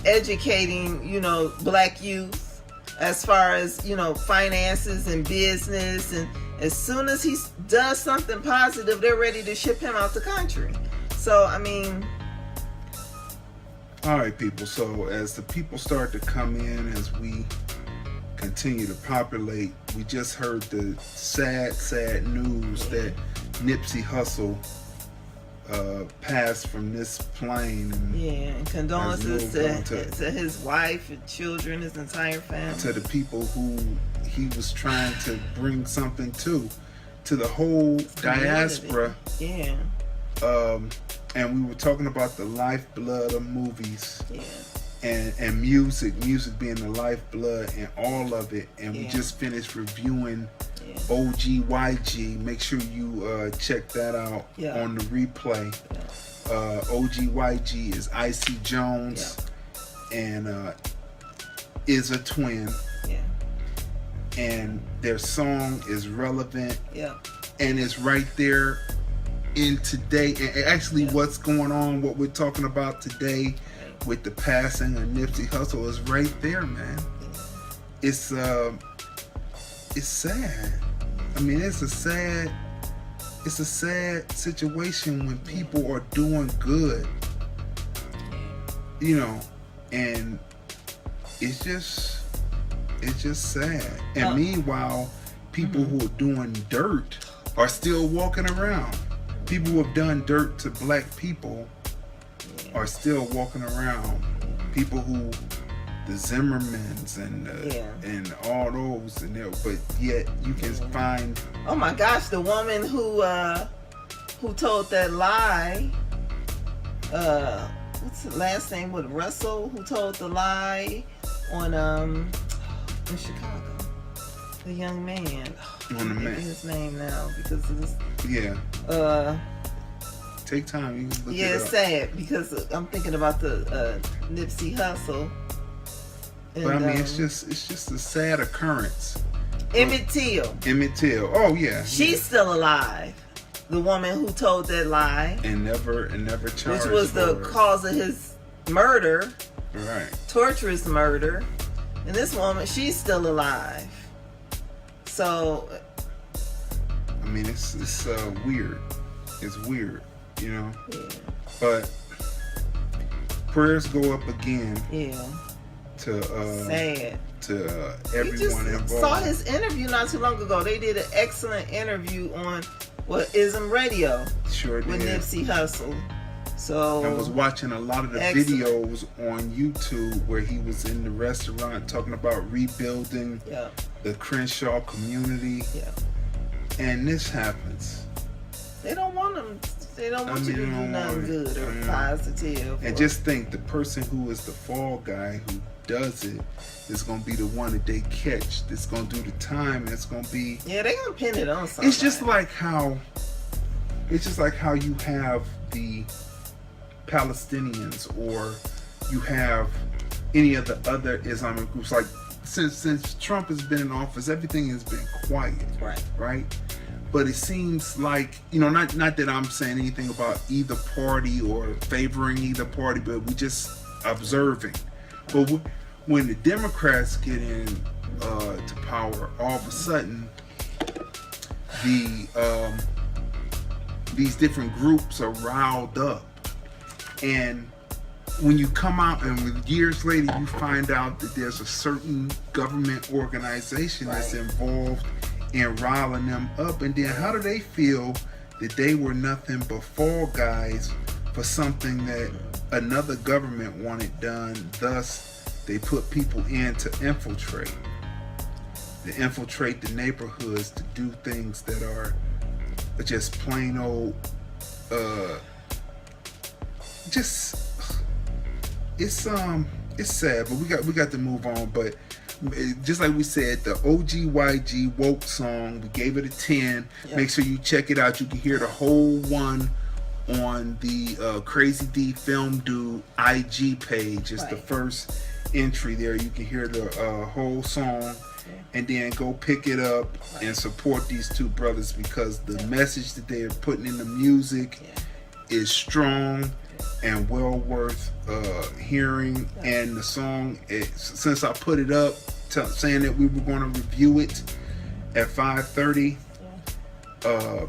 educating, black youth as far as, finances and business, and as soon as he does something positive, they're ready to ship him out the country. So, I mean. All right, people. So as the people start to come in, as we continue to populate, we just heard the sad news that Nipsey Hussle passed from this plane. And condolences to his wife and children, his entire family. To the people who he was trying to bring something to the whole diaspora. Yeah. And we were talking about the lifeblood of movies, and music being the lifeblood and all of it. And we just finished reviewing Ogyg. Make sure you check that out on the replay. Ogyg is Icy Jones and is a twin. And their song is relevant. And it's right there in today, and actually what's going on, what we're talking about today with the passing of Nipsey Hussle is right there, man. It's sad. I mean, it's a sad situation when people are doing good, and it's just sad. And meanwhile, people who are doing dirt are still walking around. People who have done dirt to black people are still walking around. People who, the Zimmermans and all those, but yet you can find. Oh my gosh, the woman who told that lie. What's the last name? With Russell, who told the lie on in Chicago. The young man. On the man. His name now because of this. Yeah. Take time. You can look it up. It's sad because I'm thinking about the Nipsey Hussle. And, but I mean, it's just a sad occurrence. Emmett Till. Oh yeah. She's still alive. The woman who told that lie. And never charged. Which was the cause of his murder. Right. Torturous murder. And this woman, she's still alive. So. I mean, it's weird. It's weird, Yeah. But prayers go up again. Yeah. To sad. To everyone involved. Saw his interview not too long ago. They did an excellent interview on Ism Radio Sure with did. Nipsey Hussle. So I was watching a lot of the excellent. videos on YouTube where he was in the restaurant talking about rebuilding Yeah, the Crenshaw community, yeah. and this happens. They don't want them. They don't want you to they do don't nothing want it. good or positive. And or- just think, the person who is the fall guy who does it is going to be the one that they catch. That's going to do the time. It's going to be. yeah, they gonna pin it on something. It's just like how you have the Palestinians, or you have any of the other Islamic groups. Like since Trump has been in office, everything has been quiet, right? But it seems like, not that I'm saying anything about either party or favoring either party, but we just observing. But when the Democrats get in to power, all of a sudden these different groups are riled up, and when you come out and years later you find out that there's a certain government organization that's involved in riling them up, and then how do they feel that they were nothing but fall guys for something that another government wanted done? Thus they put people in to infiltrate the neighborhoods, to do things that are just plain old it's sad, but we got to move on. But just like we said, the Ogyg woke song, we gave it a 10. Yep. Make sure you check it out. You can hear the whole one on the Crazy D Film Dude IG page. It's the first entry there. You can hear the whole song, and then go pick it up and support these two brothers, because the message that they're putting in the music is strong and well worth hearing. And the song, since I put it up saying that we were going to review it at 5:30,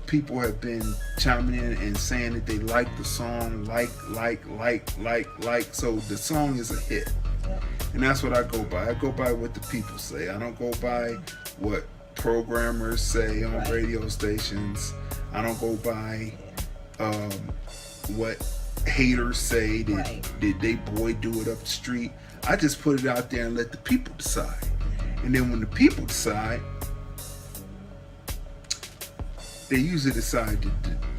people have been chiming in and saying that they like the song, like. So the song is a hit. And that's what I go by. I go by what the people say. I don't go by what programmers say on radio stations. I don't go by what haters say that they boy do it up the street. I just put it out there and let the people decide. And then when the people decide, they usually decide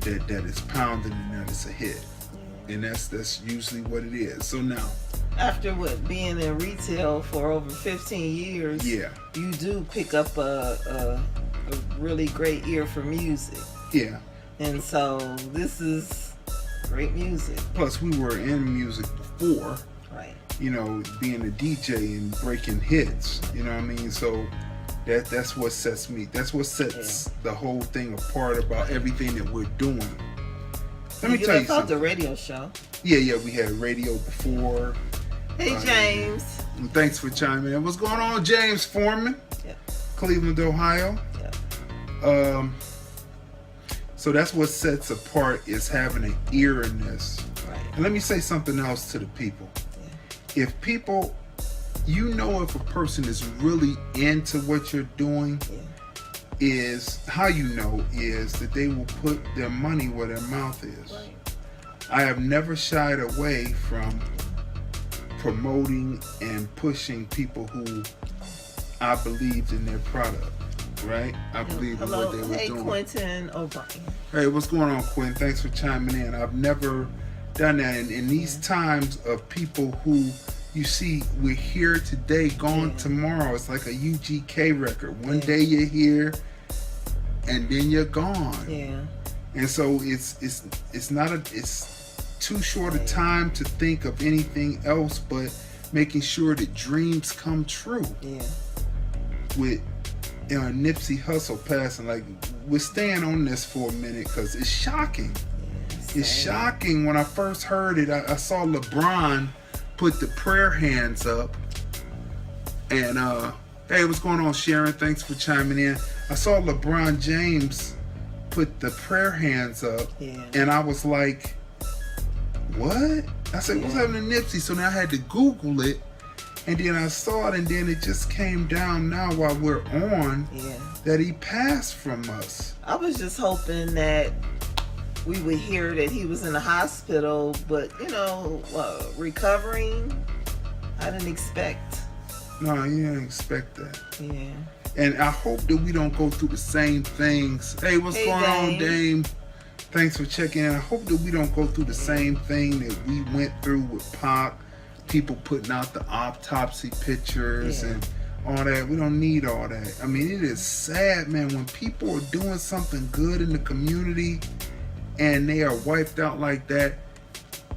that it's pounding and that it's a hit. And that's usually what it is. So now, after being in retail for over 15 years, you do pick up a really great ear for music. Yeah. And so this is great music. Plus, we were in music before. Right. Being a DJ and breaking hits. You know what I mean? So that's what sets the whole thing apart about everything that we're doing. Let me tell you something. The radio show. Yeah, we had radio before. Hey, James. And thanks for chiming in. What's going on, James Foreman? Cleveland, Ohio. So that's what sets apart, is having an ear in this. Right. And let me say something else to the people. If people, if a person is really into what you're doing, is how is that they will put their money where their mouth is. Right. I have never shied away from promoting and pushing people who I believed in their product, right? I believed in what they were doing. Hey, Quentin O'Brien. Hey, what's going on, Quinn? Thanks for chiming in. I've never done that. And in these times of people who, you see, we're here today, gone tomorrow. It's like a UGK record. One day you're here, and then you're gone. Yeah. And so it's too short a time to think of anything else but making sure that dreams come true. Yeah. With Nipsey Hussle passing, like, we're staying on this for a minute because it's shocking. It's shocking. When I first heard it, I saw LeBron put the prayer hands up, and hey, what's going on, Sharon? Thanks for chiming in. I saw LeBron James put the prayer hands up, and I was like, what? I said, what's happening to Nipsey? So now I had to Google it, And then I saw it, and then it just came down now while we're on that he passed from us. I was just hoping that we would hear that he was in the hospital, but recovering. I didn't expect. No, you didn't expect that. Yeah. And I hope that we don't go through the same things. Hey, what's going on, Dame? Thanks for checking in. I hope that we don't go through the same thing that we went through with Pac. People putting out the autopsy pictures and all that. We don't need all that. I mean, it is sad, man, when people are doing something good in the community and they are wiped out like that.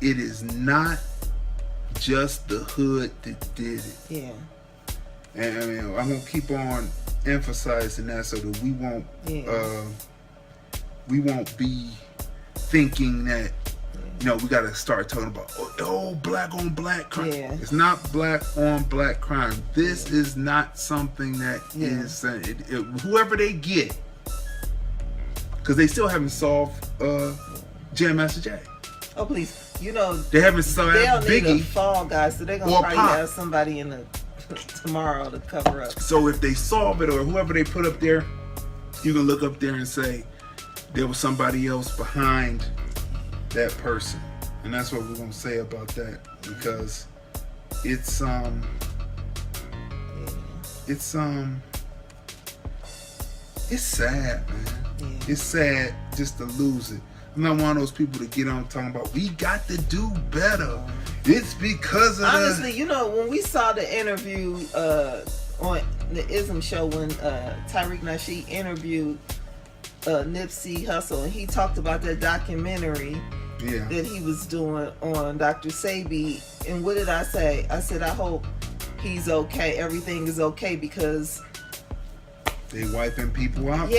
It is not just the hood that did it. Yeah. And I mean, I'm gonna keep on emphasizing that so that we won't be thinking that we gotta start talking about black on black crime. Yeah. It's not black on black crime. This is not something that is whoever they get, because they still haven't solved Jam Master Jay. Oh please, they haven't solved they'll Biggie. Need a fall guy, so they're gonna probably have somebody in the tomorrow to cover up. So if they solve it, or whoever they put up there, you can look up there and say there was somebody else behind that person. And that's what we're gonna say about that, because it's sad, man. Yeah. It's sad just to lose it. I'm not one of those people to get on talking about we got to do better. It's because of honestly, when we saw the interview on the ISM show when Tariq Nasheed interviewed Nipsey Hussle, and he talked about that documentary that he was doing on Dr. Sebi. And what did I say? I said, I hope he's okay. Everything is okay, because they wiping people out.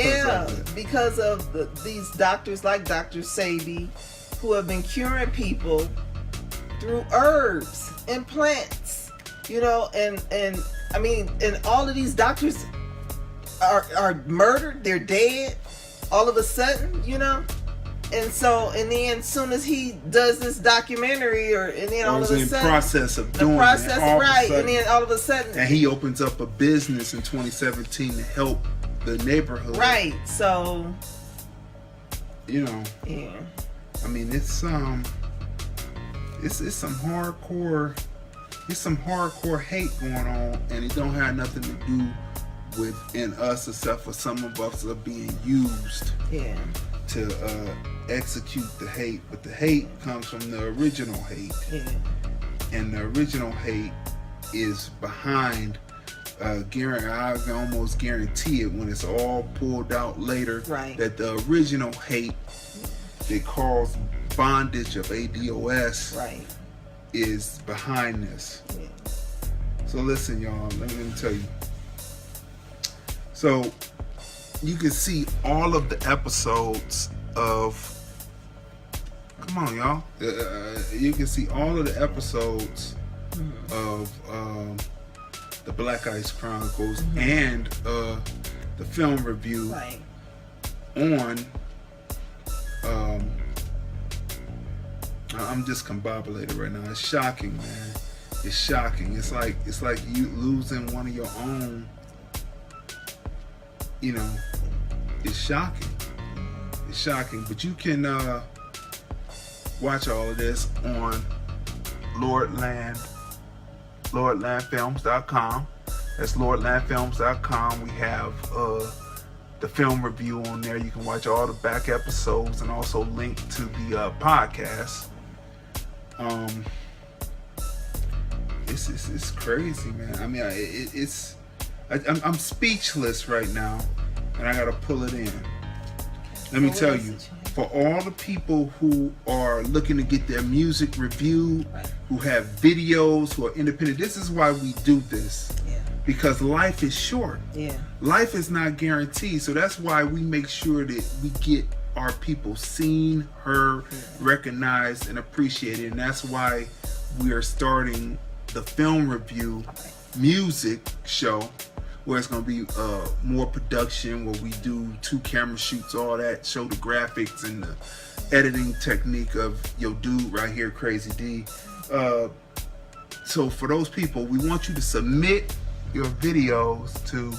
Because of these doctors like Dr. Sebi, who have been curing people through herbs and plants, and I mean, and all of these doctors are murdered. They're dead all of a sudden, And so, and then as soon as he does this documentary, and then all of a sudden, process of doing the process, it, right? And then all of a sudden, and he opens up a business in 2017 to help the neighborhood, right? So, I mean, it's some hardcore hate going on, and it don't have nothing to do within us, except for some of us are being used to execute the hate. But the hate comes from the original hate, and the original hate is behind I can almost guarantee it when it's all pulled out later, that the original hate that caused bondage of ADOS is behind this. So listen, y'all, let me tell you. So you can see all of the episodes of, come on, y'all. You can see all of the episodes of the Black Ice Chronicles and the film review on. I'm just combobulated right now. It's shocking, man. It's shocking. It's like you losing one of your own. It's shocking. It's shocking. But you can watch all of this on LordlandFilms.com. That's LordlandFilms.com. We have the film review on there. You can watch all the back episodes and also link to the podcast. It's crazy, man. I mean, I'm speechless right now, and I gotta pull it in. Let me tell you, for all the people who are looking to get their music reviewed, who have videos, who are independent, this is why we do this. Because life is short. Life is not guaranteed, so that's why we make sure that we get our people seen, heard, recognized, and appreciated. And that's why we are starting the film review music show, where it's going to be more production, where we do 2 camera shoots, all that, show the graphics and the editing technique of your dude right here, Crazy D. So for those people, we want you to submit your videos to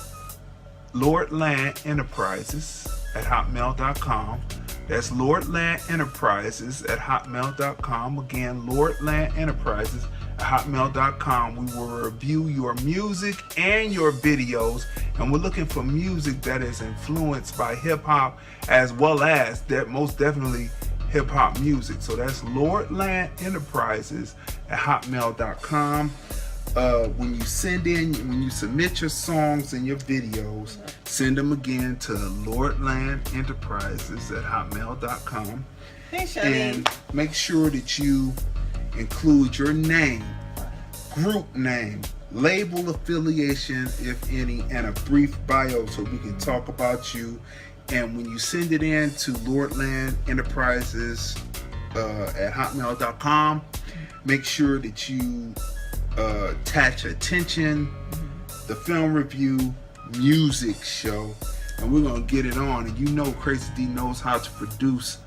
lordlandenterprises@hotmail.com. That's lordlandenterprises@hotmail.com. Again, lordlandenterprises@hotmail.com. We will review your music and your videos, and we're looking for music that is influenced by hip hop, as well as that most definitely hip hop music. So that's lordlandenterprises@hotmail.com. When you submit your songs and your videos, send them again to lordlandenterprises@hotmail.com. Hey, Shani. And make sure that you include your name, group name, label affiliation, if any, and a brief bio so we can talk about you. And when you send it in to lordlandenterprises@hotmail.com, make sure that you attach attention, the film review, music show, and we're gonna get it on. And you know Crazy D knows how to produce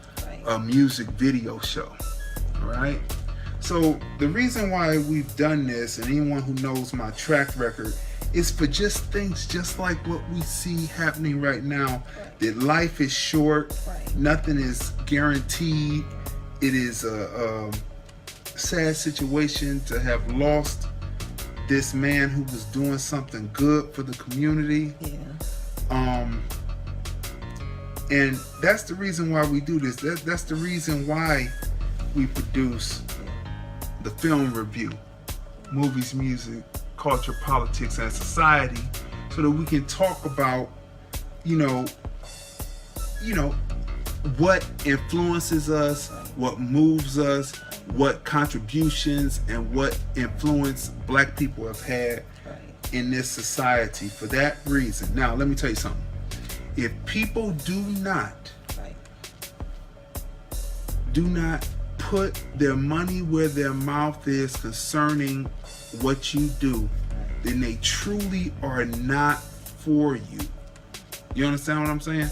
a music video show. All right. So the reason why we've done this, and anyone who knows my track record, is for just things just like what we see happening right now. That life is short. Nothing is guaranteed. It is a sad situation to have lost this man who was doing something good for the community. And that's the reason why we do this. That's the reason why we produce the film review, movies, music, culture, politics, and society, so that we can talk about, you know, what influences us, what moves us, what contributions and what influence black people have had in this society for that reason. Now, let me tell you something. If people do not put their money where their mouth is concerning what you do, then they truly are not for you. You understand what I'm saying?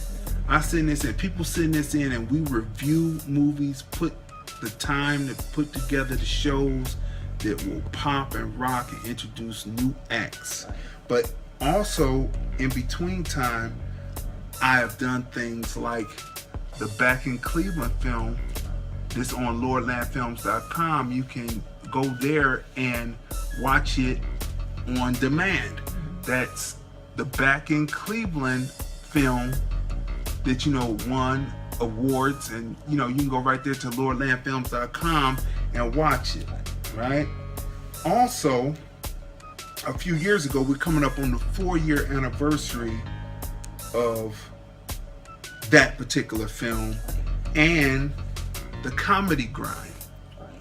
I send this in, people send this in, and we review movies, put the time to put together the shows that will pop and rock and introduce new acts. But also, in between time, I have done things like the Back in Cleveland film. This on lordlandfilms.com. You can go there and watch it on demand. That's the Back in Cleveland film that, you know, won awards, and you know, you can go right there to lordlandfilms.com and watch it, right? Also, a few years ago, we're coming up on the 4-year anniversary of that particular film and the Comedy Grind,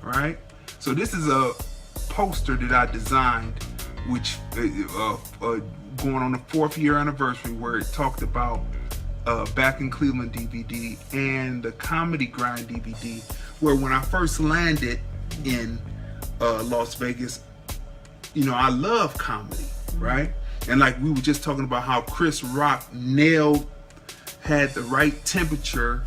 right? So this is a poster that I designed, which going on the 4th year anniversary, where it talked about Back in Cleveland DVD and the Comedy Grind DVD, where when I first landed in Las Vegas, you know, I love comedy, right? And like we were just talking about how Chris Rock had the right temperature,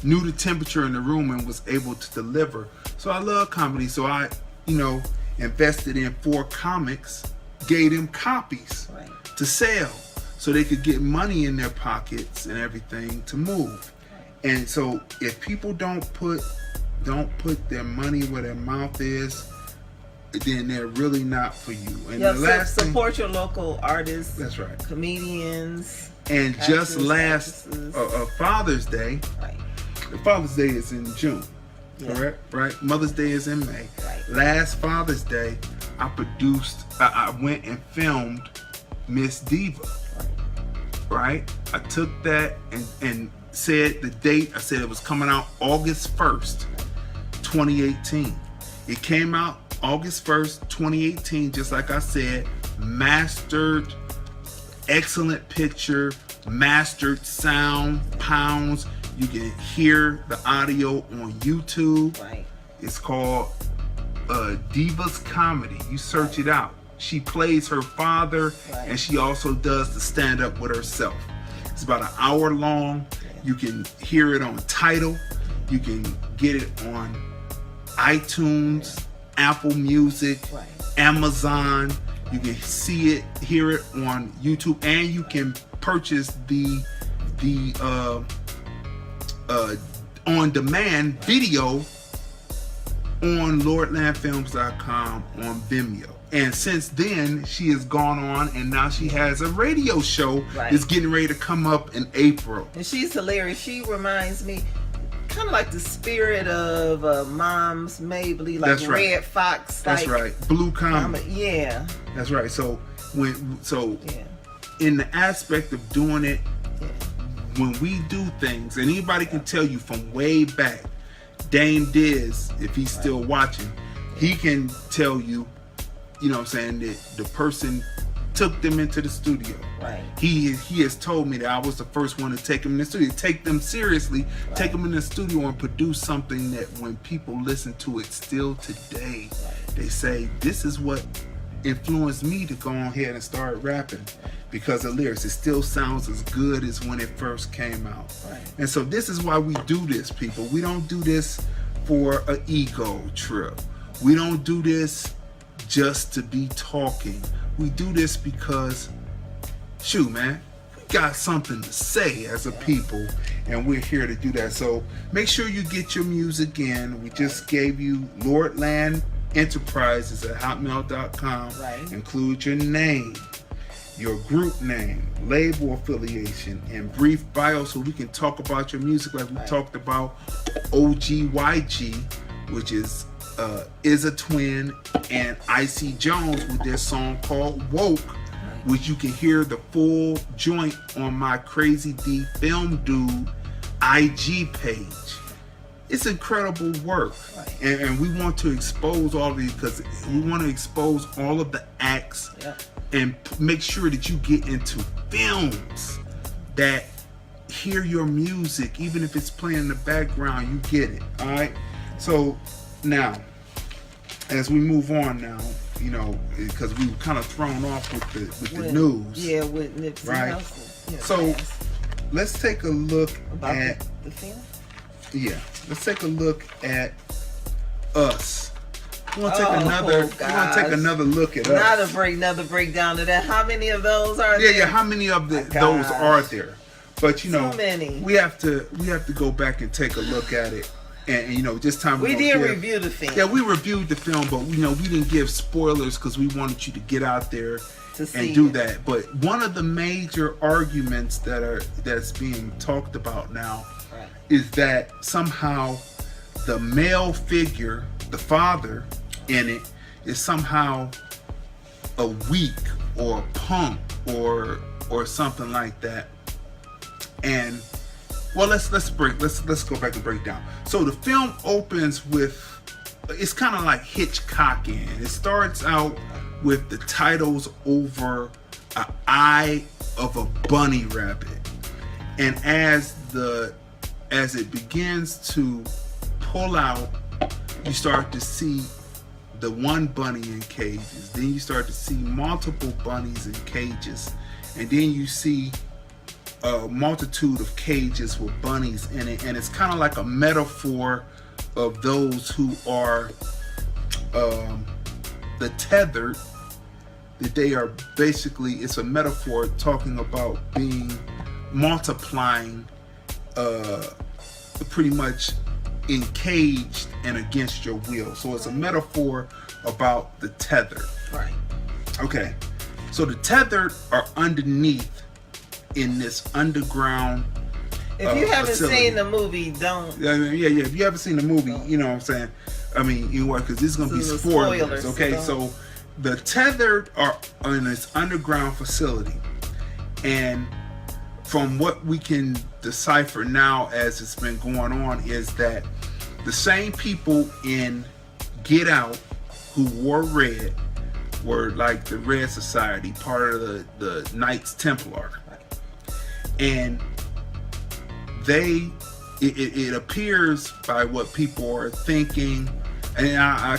knew the temperature in the room, and was able to deliver. So I love comedy. So I, you know, invested in 4 comics, gave them copies to sell, so they could get money in their pockets and everything to move. And so if people don't put their money where their mouth is, then they're really not for you. And the last support your local artists. That's right. Comedians. And just last Father's Day. Father's Day is in June. Correct? Right? Mother's Day is in May. Last Father's Day, I went and filmed Miss Diva. Right? I took that and said the date. I said it was coming out August 1st, 2018. It came out August 1st, 2018, just like I said, mastered, excellent picture, mastered sound, pounds. You can hear the audio on YouTube. It's called Diva's Comedy. You search it out. She plays her father, and she also does the stand-up with herself. It's about an hour long. You can hear it on Tidal. You can get it on iTunes, Apple Music, Right. Amazon. You can see it, hear it on YouTube, and you can purchase the on-demand video on LordlandFilms.com on Vimeo. And since then, she has gone on, and now she has a radio show Right. that's getting ready to come up in April. And she's hilarious. She reminds me kind of like the spirit of Mom's Mabley, like That's right. Red Fox. That's like, right, Blue Comedy. Yeah. That's right. So Yeah. in the aspect of doing it, Yeah. when we do things, and anybody can tell you from way back, Dame Diz, if he's still watching, he can tell you, you know what I'm saying, that the person took them into the studio. Right. He has told me that I was the first one to take them in the studio, take them seriously, take them in the studio and produce something that when people listen to it still today, they say, this is what influenced me to go on ahead and start rapping, because the lyrics, it still sounds as good as when it first came out. Right. And so this is why we do this, people. We don't do this for an ego trip. We don't do this just to be talking. We do this because, shoot, man, we got something to say as a people, and we're here to do that. So make sure you get your music in. We just gave you Lordland Enterprises at hotmail.com. Right. Include your name, your group name, label affiliation, and brief bio so we can talk about your music like we talked about Ogyg, which is a Twin, and Icy Jones with their song called Woke, which you can hear the full joint on my Crazy D Film Dude IG page. It's incredible work, and we want to expose all of these because we want to expose all of the acts and make sure that you get into films that hear your music, even if it's playing in the background, you get it. All right. So now, as we move on now, you know, because we were kind of thrown off with the news. Yeah, with Nipsey Right. Hussle. Yeah, So fast. let's take a look About at the film. let's take a look at us. We're gonna take Oh, another. We're gonna take gosh. another look at us. Another breakdown of that. How many of those are there? Yeah. How many of those gosh. are there? But you know, Too many. we have to go back and take a look at it. And you know, this time We we're did gonna give- review the film. Yeah, we reviewed the film, but you know, we didn't give spoilers because we wanted you to get out there To see and do it. that. But one of the major arguments that's being talked about now Right. is that somehow the male figure, the father in it, is somehow a weak or a punk or something like that. And well, let's go back and break down. So the film opens with, it's kind of like Hitchcockian. It starts out with the titles over an eye of a bunny rabbit, and as it begins to pull out, you start to see the one bunny in cages. Then you start to see multiple bunnies in cages, and then you see a multitude of cages with bunnies in it, and it's kind of like a metaphor of those who are the tethered, that they are basically, it's a metaphor talking about being multiplying, pretty much encaged and against your will. So it's a metaphor about the tethered. Right. Okay, so the tethered are underneath in this underground. If you haven't facility. seen the movie, don't. Yeah. If you haven't seen the movie, you know what I'm saying. I mean, you know what? Because this is gonna be So the spoilers. spoilers, Okay, so so the tethered are in this underground facility, and from what we can decipher now as it's been going on is that the same people in Get Out who wore red were like the Red Society, part of the Knights Templar, and it appears by what people are thinking, and I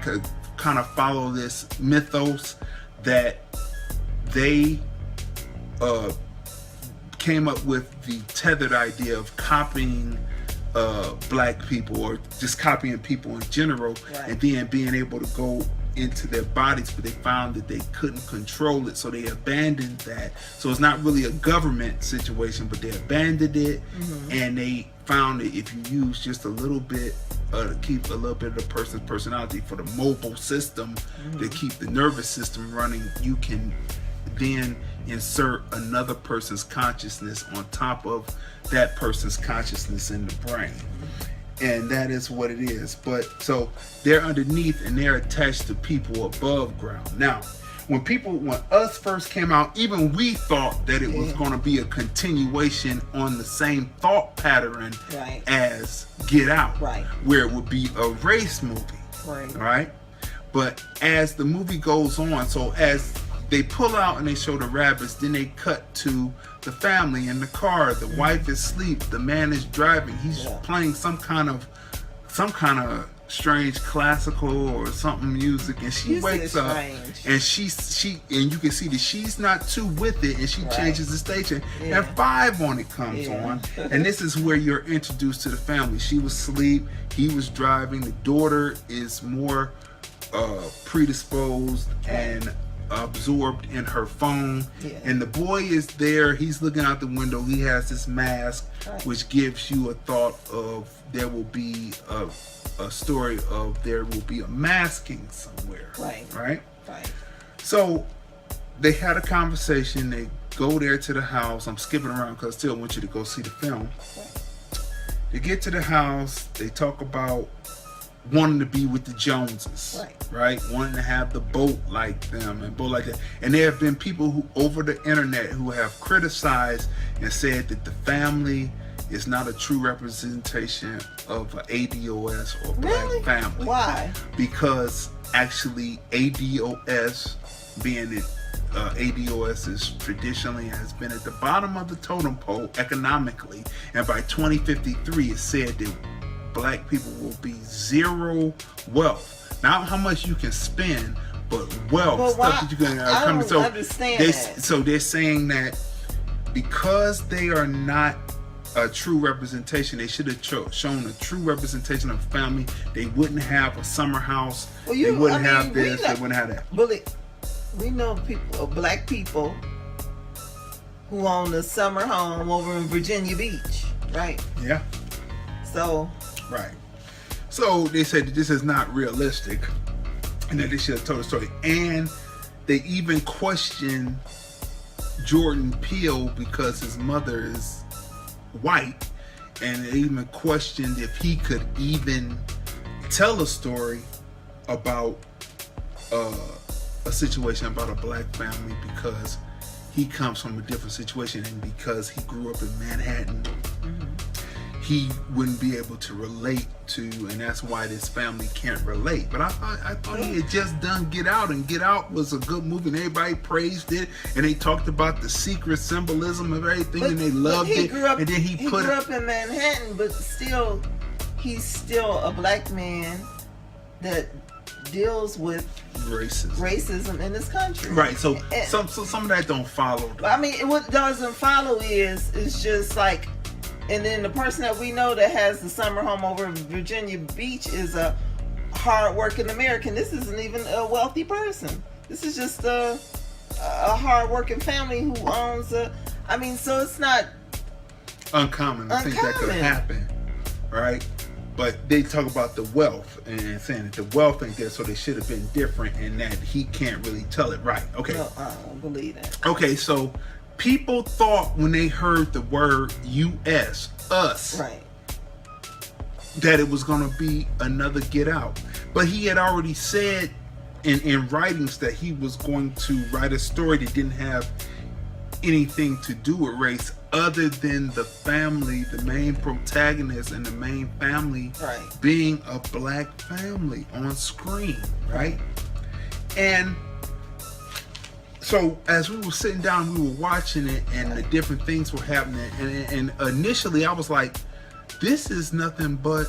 could kind of follow this mythos that they came up with the tethered idea of copying black people or just copying people in general, and then being able to go into their bodies, but they found that they couldn't control it, so they abandoned that. So it's not really a government situation, but they abandoned it, and they found that if you use just a little bit to keep a little bit of the person's personality for the mobile system to keep the nervous system running, you can then insert another person's consciousness on top of that person's consciousness in the brain. And that is what it is. But so they're underneath and they're attached to people above ground. Now, when us first came out, even we thought that it was going to be a continuation on the same thought pattern as Get Out, where it would be a race movie, right? But as the movie goes on, so as they pull out and they show the rabbits, then they cut to the family in the car. The wife is asleep. The man is driving. He's playing some kind of strange classical or something music, and she wakes up and she and you can see that she's not too with it, and she changes the station and 5 on it comes on, and this is where you're introduced to the family. She was asleep. He was driving. The daughter is more predisposed and absorbed in her phone, and the boy is there. He's looking out the window. He has this mask, which gives you a thought of there will be a story of there will be a masking somewhere, right? So they had a conversation. They go there to the house. I'm skipping around because I still want you to go see the film. They get to the house. They talk about wanting to be with the Joneses, right? Wanting to have the boat like them and boat like that. And there have been people who over the internet who have criticized and said that the family is not a true representation of an ADOS or black family. Why? Because actually ADOS, being it ADOS is traditionally has been at the bottom of the totem pole economically, and by 2053 it's said that black people will be zero wealth. Not how much you can spend, but wealth, stuff that you can come. I don't understand that. So they're saying that because they are not a true representation, they should have shown a true representation of family. They wouldn't have a summer house. They wouldn't have this. They wouldn't have that. We know people, black people, who own a summer home over in Virginia Beach, right? Yeah. So. Right. So they said that this is not realistic, and that they should have told the story. And they even questioned Jordan Peele because his mother is white, and they even questioned if he could even tell a story about a situation about a black family because he comes from a different situation, and because he grew up in Manhattan, he wouldn't be able to relate to, and that's why this family can't relate. But I thought he had just done Get Out, and Get Out was a good movie, and everybody praised it, and they talked about the secret symbolism of everything, and they loved it. And then he grew up in Manhattan, but still, he's still a black man that deals with racism in this country. Right. So some of that don't follow. I mean, what doesn't follow is just like. And then the person that we know that has the summer home over in Virginia Beach is a hard-working American. This isn't even a wealthy person. This is just a hard-working family who owns a. I mean, so it's not uncommon. I think that could happen, right? But they talk about the wealth and saying that the wealth ain't there, so they should have been different, and that he can't really tell it right. Okay. No, I don't believe that. Okay, so. People thought when they heard the word U.S., us, that it was going to be another Get Out. But he had already said in writings that he was going to write a story that didn't have anything to do with race other than the family, the main protagonist and the main family being a black family on screen, right? And so as we were sitting down, we were watching it, and the different things were happening. And initially, I was like, "This is nothing but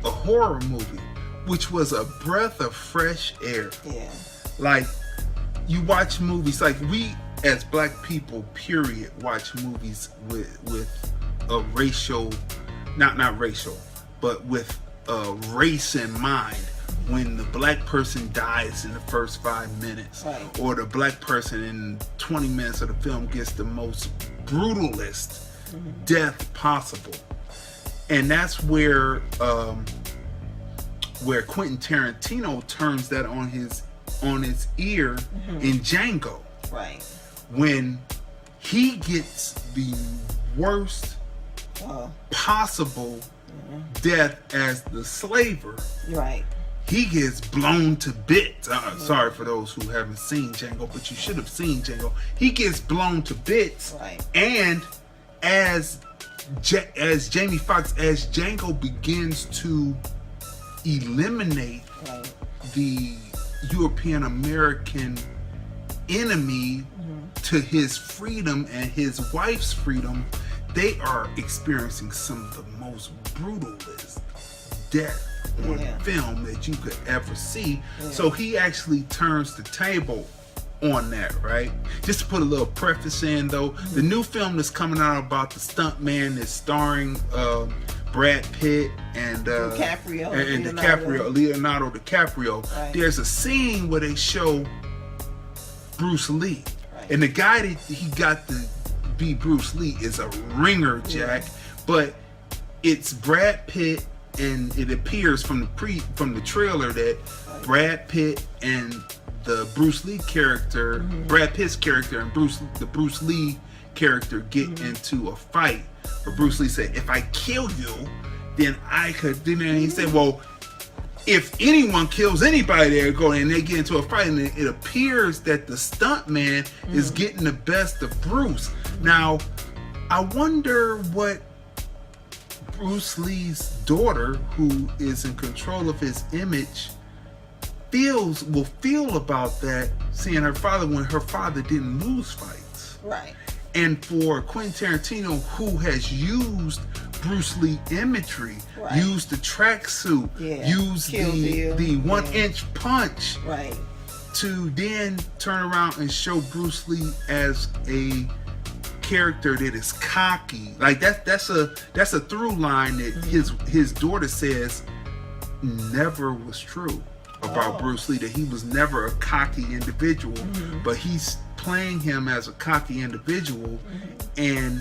a horror movie," which was a breath of fresh air. Yeah. Like, you watch movies, like we as black people, period, watch movies with a racial not racial, but with race in mind. When the black person dies in the first 5 minutes, Right. or the black person in 20 minutes of the film gets the most brutalist death possible. And that's where Quentin Tarantino turns that on his ear in Django. Right. When he gets the worst possible death as the slaver, Right. he gets blown to bits. Sorry for those who haven't seen Django, but you should have seen Django. He gets blown to bits, Right. and as Jamie Foxx, as Django begins to eliminate Right. the European American enemy to his freedom and his wife's freedom, they are experiencing some of the most brutalist death on film that you could ever see. So he actually turns the table on that, right? Just to put a little preface in though, the new film that's coming out about the stuntman is starring Brad Pitt and Leonardo DiCaprio. Right. There's a scene where they show Bruce Lee, Right. and the guy that he got to be Bruce Lee is a ringer, Jack. But it's Brad Pitt, and it appears from the trailer that Brad Pitt and the Bruce Lee character, Brad Pitt's character, and the Bruce Lee character get into a fight. But Bruce Lee said, "If I kill you, then I could." Then he said, "Well, if anyone kills anybody, they go and they get into a fight." And it appears that the stuntman is getting the best of Bruce. Now, I wonder what Bruce Lee's daughter, who is in control of his image, will feel about that, seeing her father when her father didn't lose fights. Right. And for Quentin Tarantino, who has used Bruce Lee imagery, Right. used the tracksuit, used Kill Bill. the 1-inch punch, Right. to then turn around and show Bruce Lee as a character that is cocky. Like that's a through line that his daughter says never was true about Bruce Lee, that he was never a cocky individual, but he's playing him as a cocky individual, and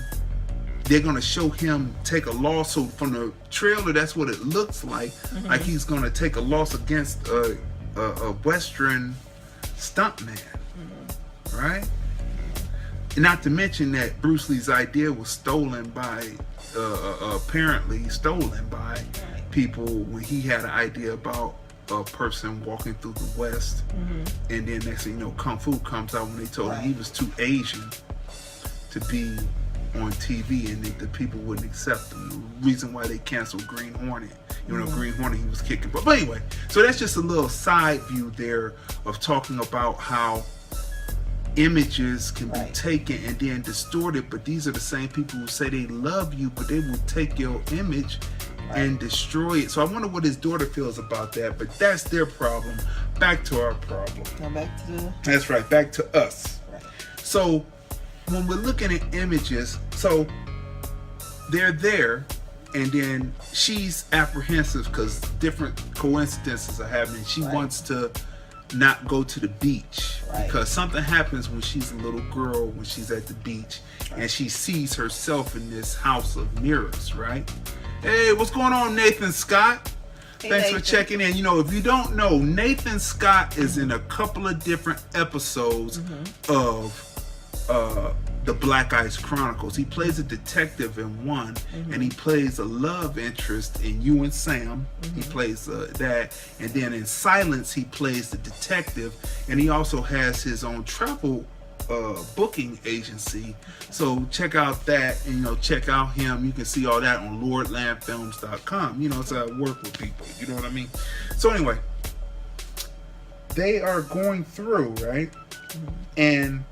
they're going to show him take a loss. So from the trailer, that's what it looks like he's going to take a loss against a Western stuntman, right? And not to mention that Bruce Lee's idea was stolen by apparently stolen by people when he had an idea about a person walking through the West, and then next thing you know, Kung Fu comes out when they told him he was too Asian to be on TV, and the people wouldn't accept him. The reason why they canceled Green Hornet, Green Hornet, he was kicking. But anyway, so that's just a little side view there of talking about how images can be taken and then distorted, but these are the same people who say they love you, but they will take your image and destroy it. So I wonder what his daughter feels about that, but that's their problem. Back to our problem. Now back to That's right, back to us. Right. So when we're looking at images, so they're there, and then she's apprehensive because different coincidences are happening. She wants to not go to the beach because something happens when she's a little girl, when she's at the beach, and she sees herself in this house of mirrors, right? Hey, what's going on, Nathan Scott? Hey, Thanks Nathan. for checking in. If you don't know, Nathan Scott is in a couple of different episodes of the Black Ice Chronicles. He plays a detective in one, and he plays a love interest in You and Sam. He plays that, and then in Silence he plays the detective, and he also has his own travel booking agency. So check out that, and check out him. You can see all that on lordlandfilms.com. It's how I work with people, you know what I mean? So anyway, they are going through, right? And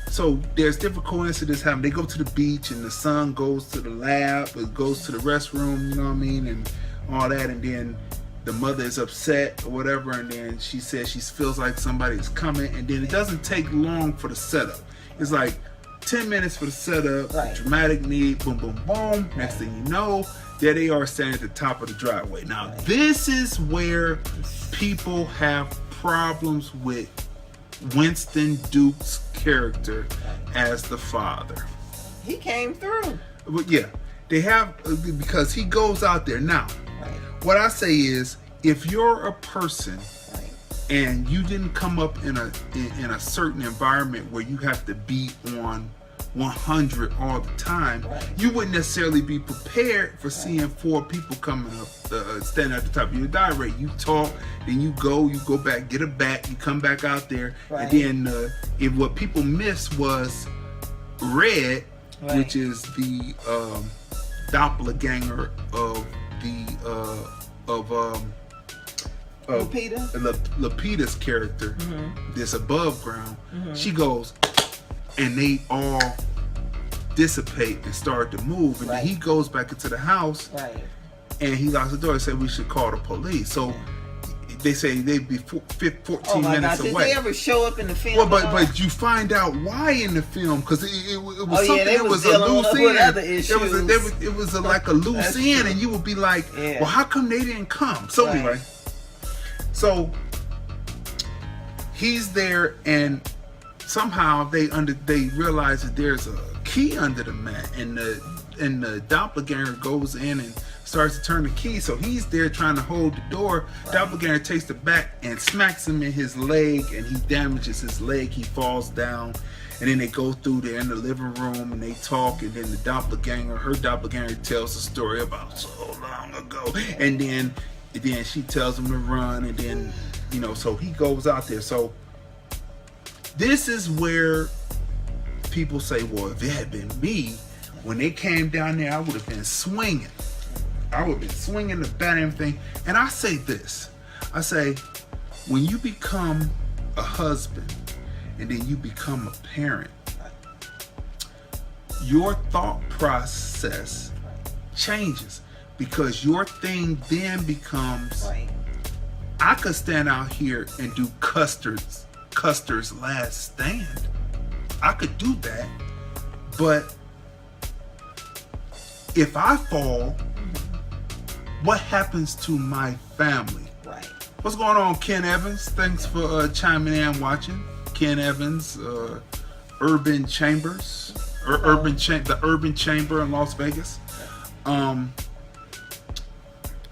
so there's different coincidences happening. They go to the beach, and the son goes to the lab, it goes to the restroom, you know what I mean, and all that, and then the mother is upset or whatever, and then she says she feels like somebody's coming, and then it doesn't take long for the setup. It's like 10 minutes for the setup, Right. dramatic need, boom, boom, boom. Next thing you know, there they are standing at the top of the driveway. Now, this is where people have problems with Winston Duke's character as the father. He came through. But yeah, they have, because he goes out there. Now, Right. what I say is, if you're a person Right. and you didn't come up in a certain environment where you have to be on 100 all the time, Right. you wouldn't necessarily be prepared for seeing 4 people coming up, standing at the top of your diary. You talk, then you go back, get a bat, you come back out there, Right. and then if what people missed was Red, Right. which is the doppelganger of Lupita? Lupita's character, Mm-hmm. this above ground. She goes, and they all dissipate and start to move, and Right. then he goes back into the house Right. and he locks the door and said we should call the police. So they say they'd be 14 Oh my minutes gosh, did away. they ever show up in the film? Well, but at all? but you find out why in the film, because it was Oh, yeah, something they that was was a dealing loose with other end. issues. It was like a loose That's end, true. and you would be like, Yeah. well, how come they didn't come? So Right. anyway, so he's there, and somehow they realize that there's a key under the mat, and the doppelganger goes in and starts to turn the key. So he's there trying to hold the door. Right. Doppelganger takes the bat and smacks him in his leg, and he damages his leg. He falls down, and then they go through there in the living room and they talk, and then her doppelganger tells the story about so long ago, and then she tells him to run, and then so he goes out there. So this is where people say, well, if it had been me, when they came down there, I would have been swinging. I would have been swinging the bat and everything. And I say this. I say, when you become a husband and then you become a parent, your thought process changes, because your thing then becomes, Right. I could stand out here and do Custer's Last Stand. I could do that, but if I fall, what happens to my family? Right. What's going on, Ken Evans? Thanks for chiming in and watching. Ken Evans, Urban Chambers, or the Urban Chamber in Las Vegas.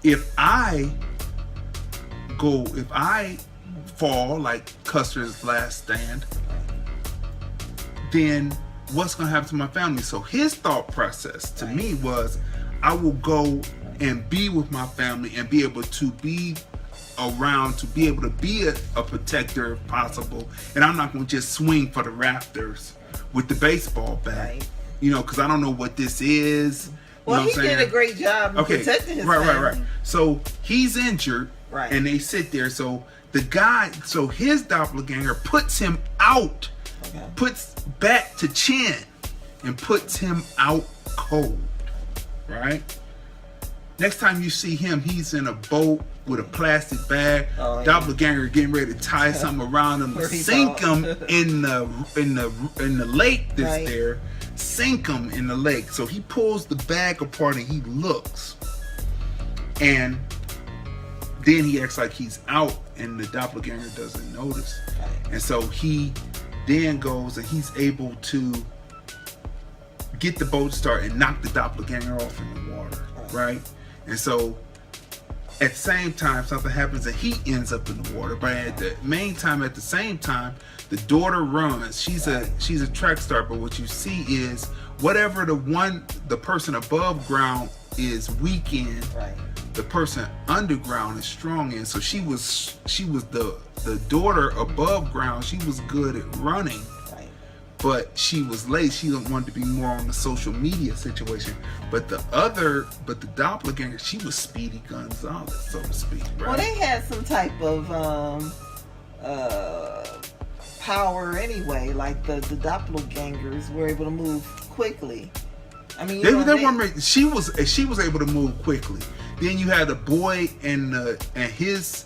If I fall like Custer's Last Stand, then what's going to happen to my family? So his thought process to me was, I will go and be with my family and be able to be around, to be able to be a protector if possible. And I'm not going to just swing for the rafters with the baseball bat, Right. Because I don't know what this is. Well, you know he what I'm did a saying? great job in protecting his family. Right. So he's injured, Right. and they sit there. So his doppelganger puts him out, Okay. puts back to chin, and puts him out cold. Right? Next time you see him, he's in a boat with a plastic bag. Oh, yeah. Doppelganger getting ready to tie something around him to Where he sink thought. him in the lake that's Right. there. Sink him in the lake. So he pulls the bag apart and he looks, and then he acts like he's out, and the doppelganger doesn't notice. And so he then goes and he's able to get the boat started and knock the doppelganger off in the water, right? And so at the same time, something happens and he ends up in the water. But at the same time, the daughter runs. She's a track star, but what you see is whatever the person above ground is weak in, Right. the person underground is strong in. So she was the daughter above ground. She was good at running, Right. but she was late. She wanted to be more on the social media situation. But the doppelganger, she was Speedy Gonzalez, so to speak, right? Well, they had some type of power anyway. Like the doppelgangers were able to move quickly. I mean, She was able to move quickly. Then you had the boy and his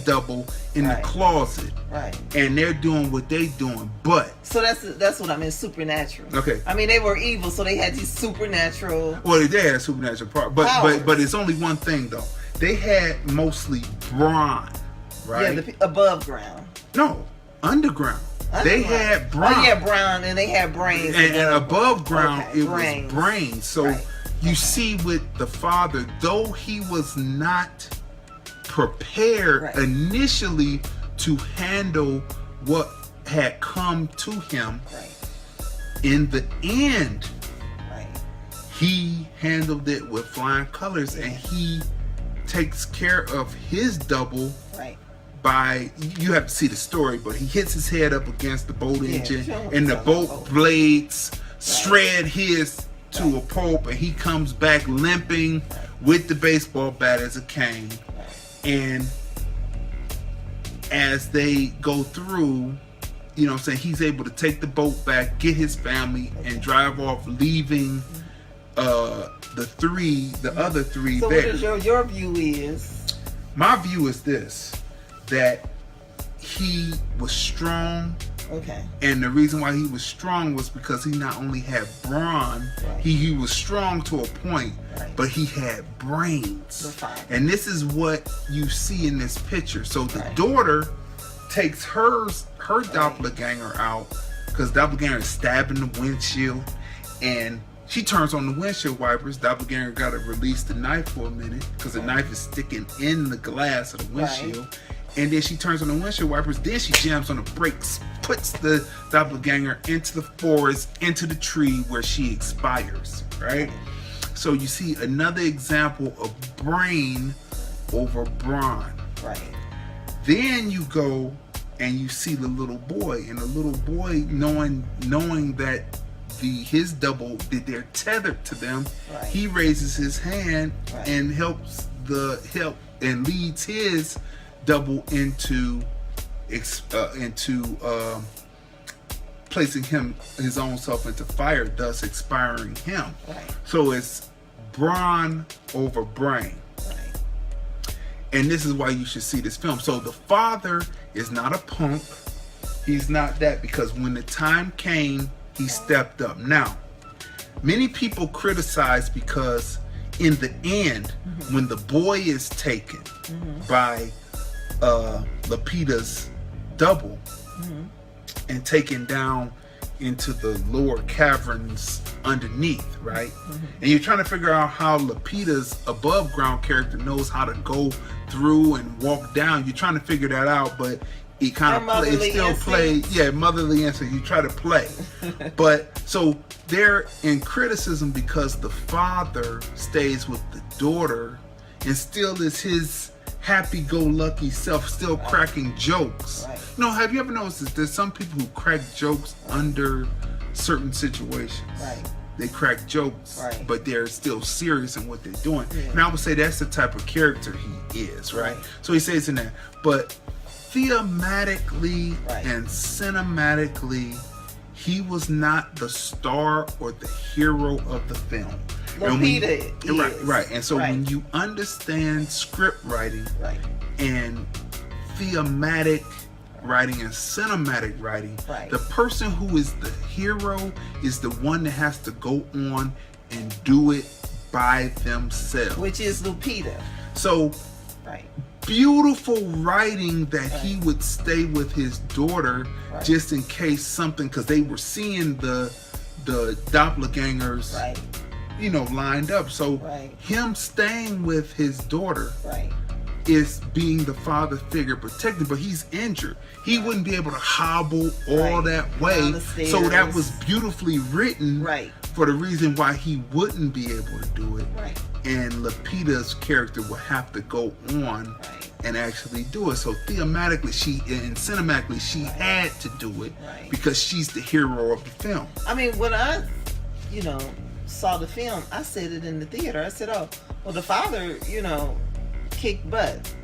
double in the closet. Right. And they're doing what they doing, but so that's what I mean, supernatural. Okay. I mean, they were evil, so they had these supernatural. Well, they had a supernatural part, but it's only one thing though. They had mostly brawn, right? Yeah, above ground. No, underground. They had brawn. Oh yeah, brawn, and they had brains. And above ground, it brains. was brains. So you see with the father, though he was not prepared initially to handle what had come to him, in the end, he handled it with flying colors, and he takes care of his double by, you have to see the story, but he hits his head up against the boat engine, and the boat blades shred his to a pulp, and he comes back limping with the baseball bat as a cane. And as they go through, you know what I'm saying, he's able to take the boat back, get his family, and drive off, leaving the other three so there. So what is your view is? My view is this, that he was strong. Okay. And the reason why he was strong was because he not only had brawn, he was strong to a point, but he had brains. And this is what you see in this picture. So the daughter takes her doppelganger out, because doppelganger is stabbing the windshield, and she turns on the windshield wipers. Doppelganger got to release the knife for a minute because the knife is sticking in the glass of the windshield. And then she turns on the windshield wipers. Then she jams on the brakes, puts the doppelganger into the forest, into the tree where she expires, right? So you see another example of brain over brawn. Right. Then you go and you see the little boy, and the little boy knowing that his double, that they're tethered to them, he raises his hand and helps and leads his double into placing his own self into fire, thus expiring him. So it's brawn over brain. And this is why you should see this film. So the father is not a punk. He's not that, because when the time came, he stepped up. Now, many people criticize because in the end, when the boy is taken by Lupita's double and taken down into the lower caverns underneath, right? And you're trying to figure out how Lupita's above ground character knows how to go through and walk down. You're trying to figure that out, but it kind of plays, motherly instinct. You try to play. But so they're in criticism because the father stays with the daughter and still is his happy-go-lucky self, still cracking jokes. You know, have you ever noticed this? There's some people who crack jokes under certain situations. They crack jokes, but they're still serious in what they're doing. And I would say that's the type of character he is, right? So he says in that. But thematically and cinematically, he was not the star or the hero of the film. Lupita is. Right. And so when you understand script writing and thematic writing and cinematic writing, the person who is the hero is the one that has to go on and do it by themselves. Which is Lupita. So beautiful writing that he would stay with his daughter just in case something, because they were seeing the doppelgangers lined up. So him staying with his daughter is being the father figure protected, but he's injured. He wouldn't be able to hobble all that way. So that was beautifully written for the reason why he wouldn't be able to do it. And Lupita's character would have to go on and actually do it. So thematically and cinematically she had to do it because she's the hero of the film. I mean, when I saw the film, I said it in the theater. I said, oh, well, the father, kicked butt.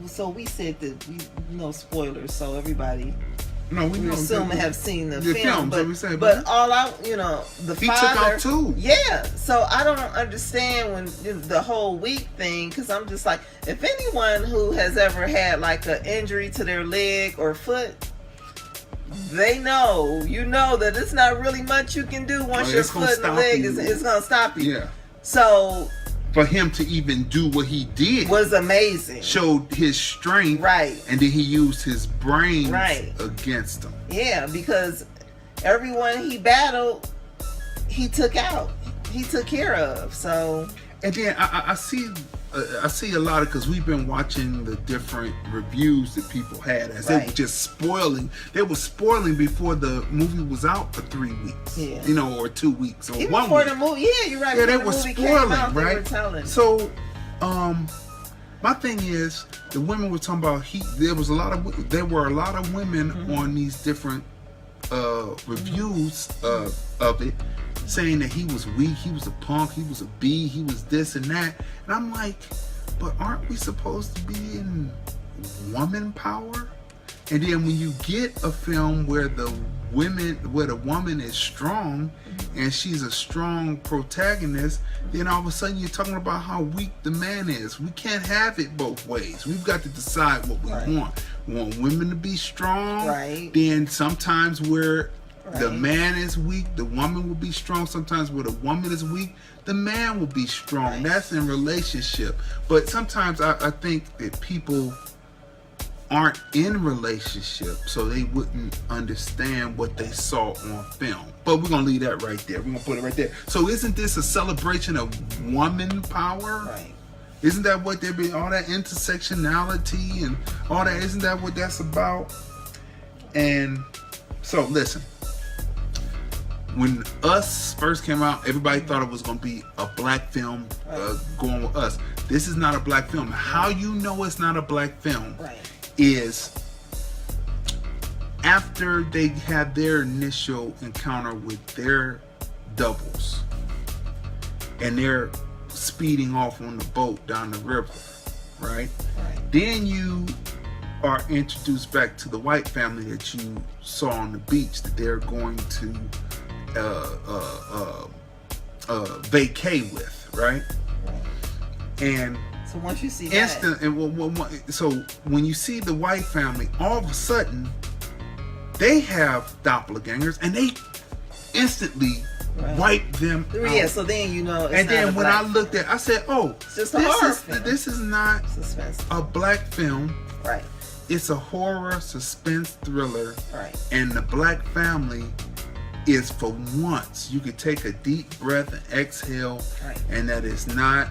So we said that no spoilers, so everybody No, we know. assume and have seen the film, so we say, but all out, the he father took out 2. Yeah, so I don't understand when the whole week thing, because I'm just like, if anyone who has ever had like an injury to their leg or foot, they know, that it's not really much you can do once your foot and the leg is going to stop you. Yeah. So for him to even do what he did was amazing. Showed his strength. Right. And then he used his brains right. against them. Yeah, because everyone he battled, he took out. He took care of. So. And then I see a lot of, because we've been watching the different reviews that people had as they were just spoiling. They were spoiling before the movie was out for 3 weeks, or 2 weeks, or even 1 before week. the movie. Yeah, you're right. Yeah, they were spoiling, out, right? They were telling. So, my thing is, the women were talking about there were a lot of women on these different reviews of it, saying that he was weak, he was a punk, he was a B, he was this and that. And I'm like, but aren't we supposed to be in woman power? And then when you get a film where the woman is strong and she's a strong protagonist, then all of a sudden you're talking about how weak the man is. We can't have it both ways. We've got to decide what we want. We want women to be strong. Right. Then sometimes where the man is weak, the woman will be strong. Sometimes where the woman is weak, the man will be strong. Right. That's in relationship. But sometimes I think that people aren't in relationship, so they wouldn't understand what they saw on film. But we're gonna leave that right there. We're gonna put it right there. So isn't this a celebration of woman power? Right. Isn't that what they're being, all that intersectionality and all that? Isn't that what that's about? And so listen, when Us first came out, everybody thought it was going to be a black film going with Us. This is not a black film. How you know it's not a black film is after they had their initial encounter with their doubles and they're speeding off on the boat down the river, right? Then you are introduced back to the white family that you saw on the beach, that they're going to vacay with, right? And so once you see so when you see the white family, all of a sudden they have doppelgangers and they instantly wipe them out. Yeah, so then it's and then when I film. looked at, I said, "Oh, it's just a horror film. This is not a black film. Right. It's a horror suspense thriller. Right. And the black family is, for once, you could take a deep breath and exhale, and that is not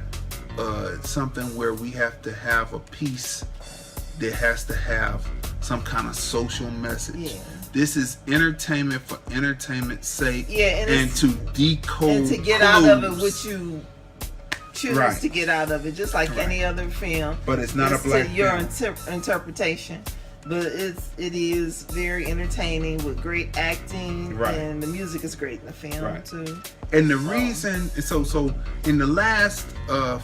something where we have to have a piece that has to have some kind of social message. Yeah. This is entertainment for entertainment's sake, and to decode and to get clues. out of it what you choose to get out of it, just like any other film. But it's not a black film. Your film. Interpretation. But it is very entertaining with great acting, and the music is great in the film too. And the reason, so in the last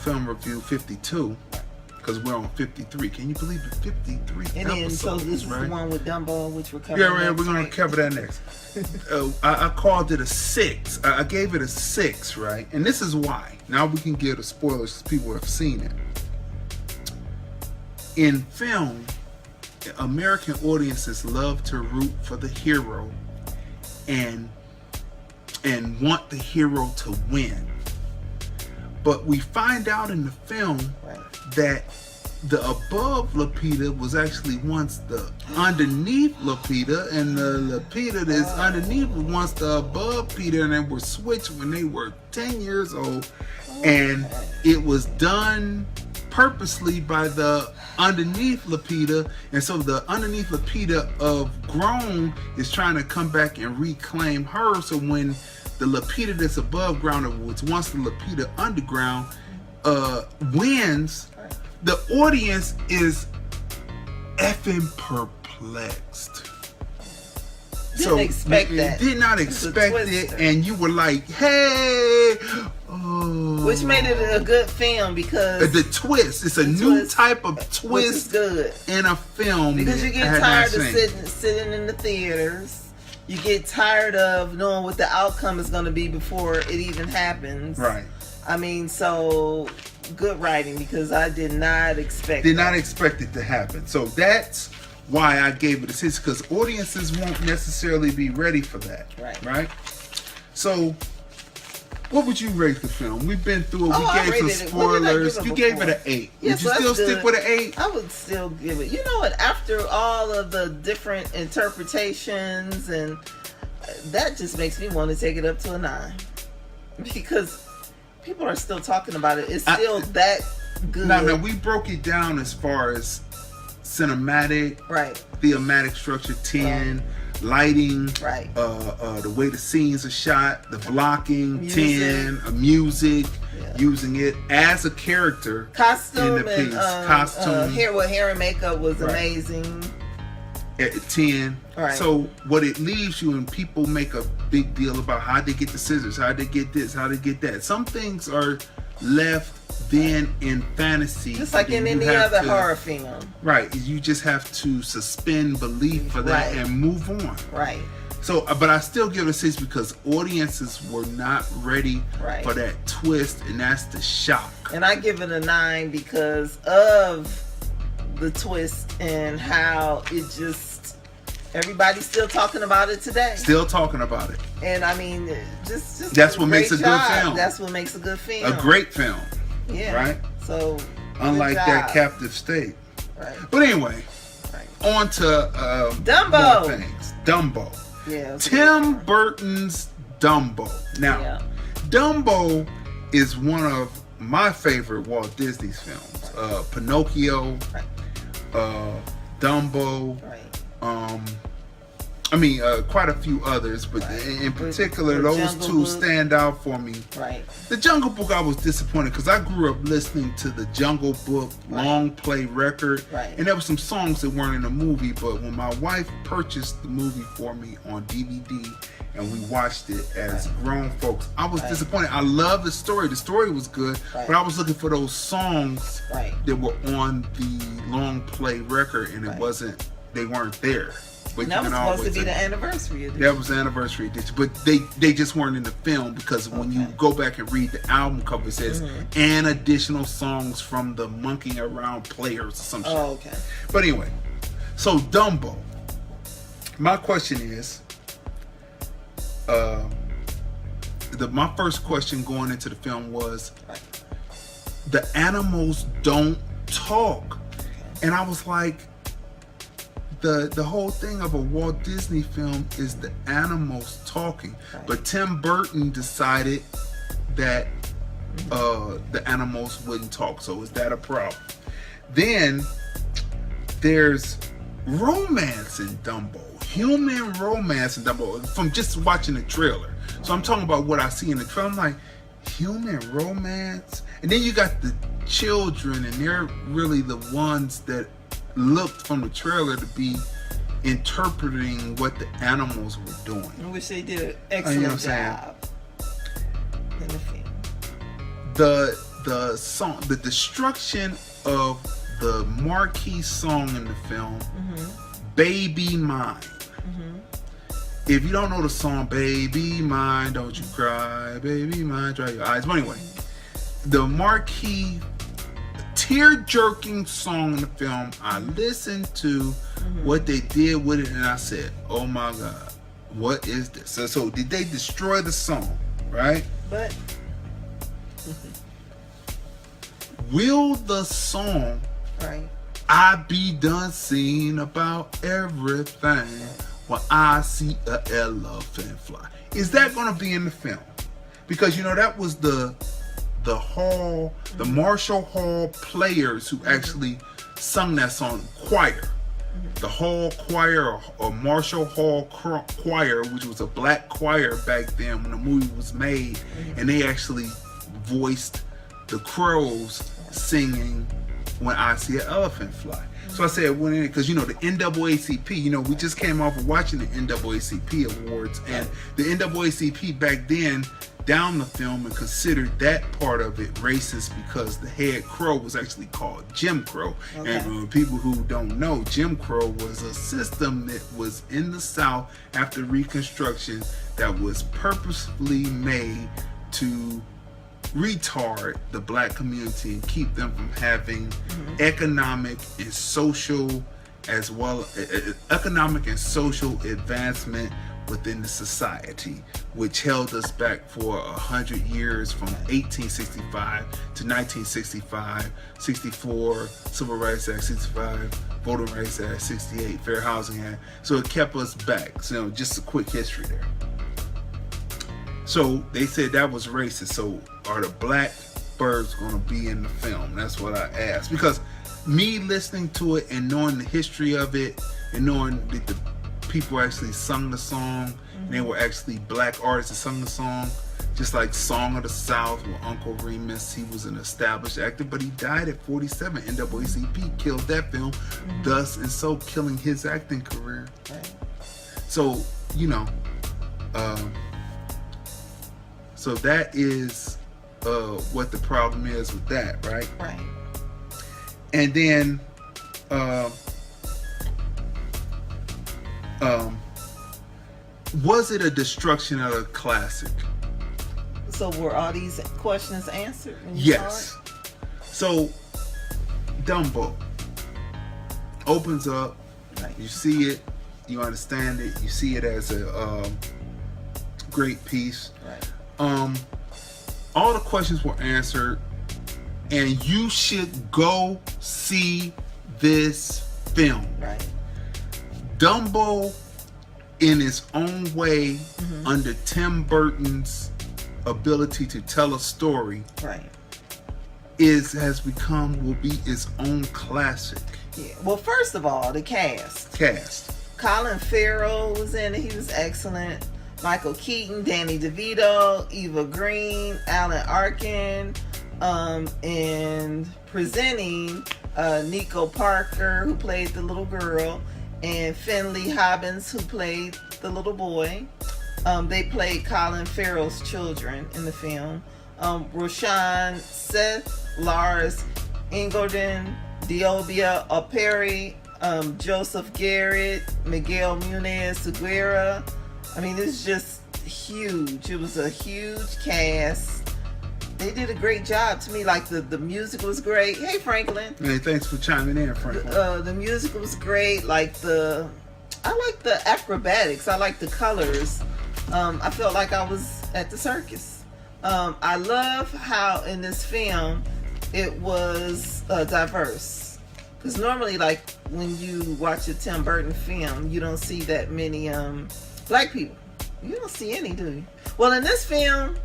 film review, 52, because we're on 53. Can you believe it? 53 and then, episodes, so this is the one with Dumbo, which we're covering. Yeah, we're going to cover that next. I called it a 6. I gave it a 6, right? And this is why. Now we can get the spoilers because people have seen it. In film, American audiences love to root for the hero and want the hero to win. But we find out in the film that the above Lupita was actually once the underneath Lupita, and the Lupita that's underneath was once the above Peter, and they were switched when they were 10 years old, and it was done purposely by the underneath Lupita, and so the underneath Lupita of grown is trying to come back and reclaim her. So when the Lupita that's above ground, or was once the Lupita underground, wins, the audience is effing perplexed. Didn't expect that. Did not It's a expect it, twister. and you were like, "Hey!" Oh. Which made it a good film because The twist. It's a new twist, type of which is twist good. in a film. Because that you get I had tired not of seen. sitting in the theaters. You get tired of knowing what the outcome is going to be before it even happens. Right. I mean, so good writing because I did not expect. Did not that. expect it to happen. So that's why I gave it a 6, because audiences won't necessarily be ready for that. Right. Right. So, what would you rate the film? We've been through it. Oh, I We gave rated some it. What did I give spoilers. it You gave it before? an 8. Yes, would you that's still stick good. with an 8? I would still give it. You know what? After all of the different interpretations, and that just makes me want to take it up to a 9 because people are still talking about it. It's still that good. Now, we broke it down as far as cinematic, Right. thematic structure, 10, lighting, Right. The way the scenes are shot, the blocking, Music. 10, music, Yeah. using it as a character Costume in the and piece. Costume hair and makeup was Right. amazing. at 10. Right. So what it leaves you, and people make a big deal about how they get the scissors, how they get this, how they get that. Some things are left then in fantasy. Just like in and you any have other to- horror film. Right. You just have to suspend belief for that Right. and move on. Right. So, but I still give it a 6 because audiences were not ready Right. for that twist, and that's the shock. And I give it a 9 because of the twist and how it just everybody's still talking about it today. Still talking about it. And I mean, just That's what makes great a good job. film. That's what makes a good film. A great film, yeah. right? So unlike good that job. Captive State. Right. But anyway, Right. on to Dumbo. more things. Dumbo. Yeah. Tim Burton's Dumbo. Now, Yeah. Dumbo is one of my favorite Walt Disney films. Pinocchio, Right. Dumbo. Right. Quite a few others, but Right. in particular, The those Jungle two Book. stand out for me. Right. The Jungle Book, I was disappointed because I grew up listening to the Jungle Book Right. long play record, Right. and there were some songs that weren't in the movie. But when my wife purchased the movie for me on DVD and we watched it as Right. grown folks, I was Right. disappointed. I love the story. The story was good, Right. but I was looking for those songs Right. that were on the long play record, and Right. they weren't there. But And that you was can supposed to always be the anniversary edition. that was the anniversary edition, but they just weren't in the film because when you Okay. go back and read the album cover, it says and additional songs from the Monkeying Around Players or some shit. Oh, okay. But anyway, so Dumbo. My question is, my first question going into the film was, Right. the animals don't talk, and I was like, the whole thing of a Walt Disney film is the animals talking. Right. But Tim Burton decided that the animals wouldn't talk. So is that a problem? Then there's romance in Dumbo. Human romance in Dumbo from just watching the trailer. So I'm talking about what I see in the trailer. I'm like, human romance? And then you got the children, and they're really the ones that looked from the trailer to be interpreting what the animals were doing. I wish they did an You know excellent what I'm saying? job in the film. The song, the destruction of the marquee song in the film, Baby Mine. If you don't know the song Baby Mine, Don't You Cry, Baby Mine, Dry Your Eyes. But anyway, the marquee tear-jerking song in the film, I listened to what they did with it, and I said, oh my God, what is this? So did they destroy the song, right? But Will the song right. I be done seeing about everything when I see a elephant fly? Is that going to be in the film? Because you know that was the hall, the Marshall Hall players who actually sung that song, choir. The Hall Choir or Marshall Hall Choir, which was a black choir back then when the movie was made, and they actually voiced the crows singing When I See an Elephant Fly. So I said, because the NAACP, we just came off of watching the NAACP awards, and the NAACP back then downed the film and considered that part of it racist because the head crow was actually called Jim Crow. Okay. And people who don't know, Jim Crow was a system that was in the South after Reconstruction that was purposefully made to retard the black community and keep them from having economic and social advancement within the society, which held us back for 100 years from 1865 to 1965, 64 Civil Rights Act, 65 Voting Rights Act, 68 Fair Housing Act. So it kept us back. So just a quick history there. So they said that was racist. So are the black birds going to be in the film? That's what I asked. Because me listening to it and knowing the history of it and knowing that the people actually sung the song, and they were actually black artists that sung the song, just like Song of the South with Uncle Remus. He was an established actor, but he died at 47. NAACP killed that film, thus and so killing his acting career. Right. So, so that is what the problem is with that, right? Right. And then was it a destruction of a classic? So were all these questions answered when you Yes. So Dumbo opens up, right. You see it, you understand it, you see it as a great piece. Right. All the questions were answered, and you should go see this film. Right. Dumbo, in its own way, under Tim Burton's ability to tell a story, right, will be its own classic. Yeah. Well, first of all, the cast. Colin Farrell was in it. He was excellent. Michael Keaton, Danny DeVito, Eva Green, Alan Arkin, and presenting Nico Parker, who played the little girl, and Finley Hobbins, who played the little boy. They played Colin Farrell's children in the film. Roshan Seth, Lars Ingolden, Diobia Operi, Joseph Garrett, Miguel Munez Seguera. I mean, it's just huge. It was a huge cast. They did a great job to me. Like the music was great. Hey, Franklin. Hey, thanks for chiming in, Franklin. The music was great. I like the acrobatics. I like the colors. I felt like I was at the circus. I love how in this film it was diverse. Because normally, like when you watch a Tim Burton film, you don't see that many black people. You don't see any, do you? Well, in this film,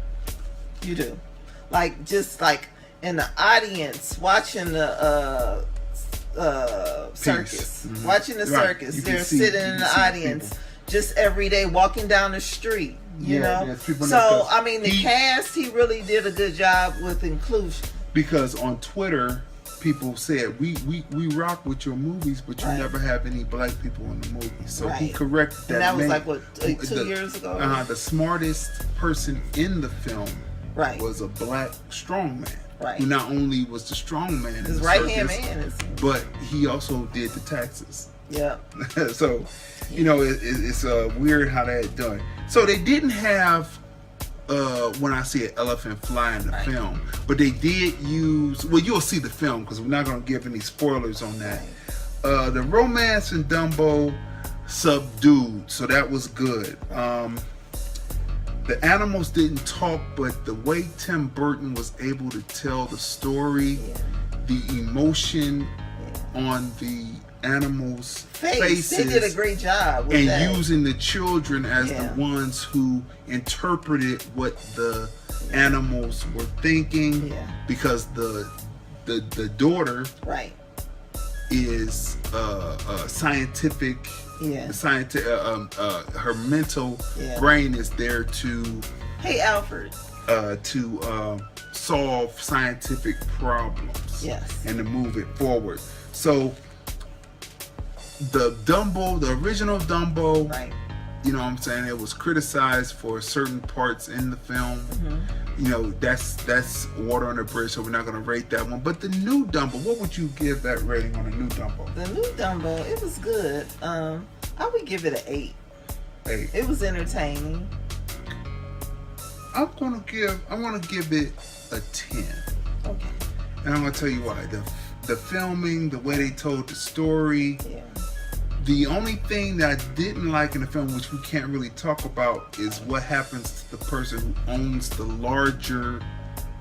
you do. Just in the audience watching the circus. Mm-hmm. Watching the circus. They're sitting in the audience just every day walking down the street. You know? So, I mean, the cast, he really did a good job with inclusion. Because on Twitter, people said, we rock with your movies, but you never have any black people in the movie. So he corrected that. And that was like, what, 2 years ago? The smartest person in the film was a black strongman. Right. Who not only was the strongman, his right-hand man, but he also did the taxes. Yeah. So, it's weird how that done. So they didn't have When I See an Elephant Fly in the film, but they did use. Well, you'll see the film because we're not going to give any spoilers on that. The romance in Dumbo subdued, so that was good. The animals didn't talk, but the way Tim Burton was able to tell the story, the emotion on the animals' faces, they did a great job with and that. Using the children as the ones who interpreted what the animals were thinking, because the daughter is scientific. Her mental brain is there to. Hey, Alfred. to solve scientific problems. Yes. And to move it forward. So the original Dumbo, Right. you know what I'm saying, it was criticized for certain parts in the film. You know, that's water on the bridge, so we're not going to rate that one. But the new Dumbo, what would you give that rating on the new Dumbo? The new Dumbo, it was good. I would give it an 8. 8. It was entertaining. I'm gonna give it a 10. Okay. And I'm gonna tell you why. The filming, the way they told the story. Yeah. The only thing that I didn't like in the film, which we can't really talk about, is what happens to the person who owns the larger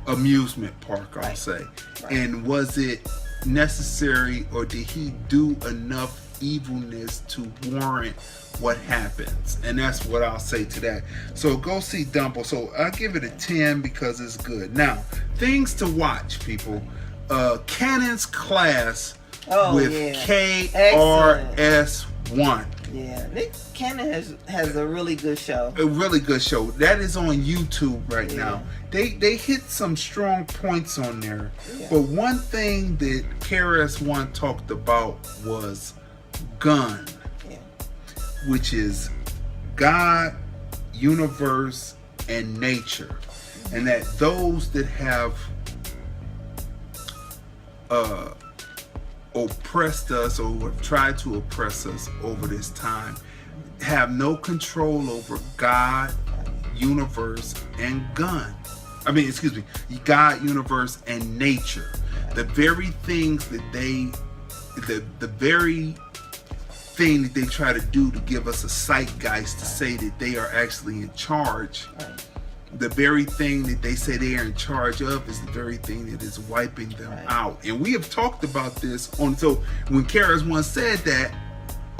amusement park, I'll say. Right. And was it necessary, or did he do enough evilness to warrant what happens? And that's what I'll say to that. So go see Dumbo. So I'll give it a 10 because it's good. Now, things to watch, people. Cannon's Class with KRS-One. Yeah, Nick Cannon has a really good show. A really good show. That is on YouTube right now. They hit some strong points on there. Yeah. But one thing that KRS-One talked about was gun, which is God, universe, and nature. And that those that have oppressed us or have tried to oppress us over this time have no control over God, universe, and God, universe, and nature. The very things that the very thing that they try to do to give us a zeitgeist to say that they are actually in charge. The very thing that they say they are in charge of is the very thing that is wiping them out. And we have talked about this so when KRS-One said that,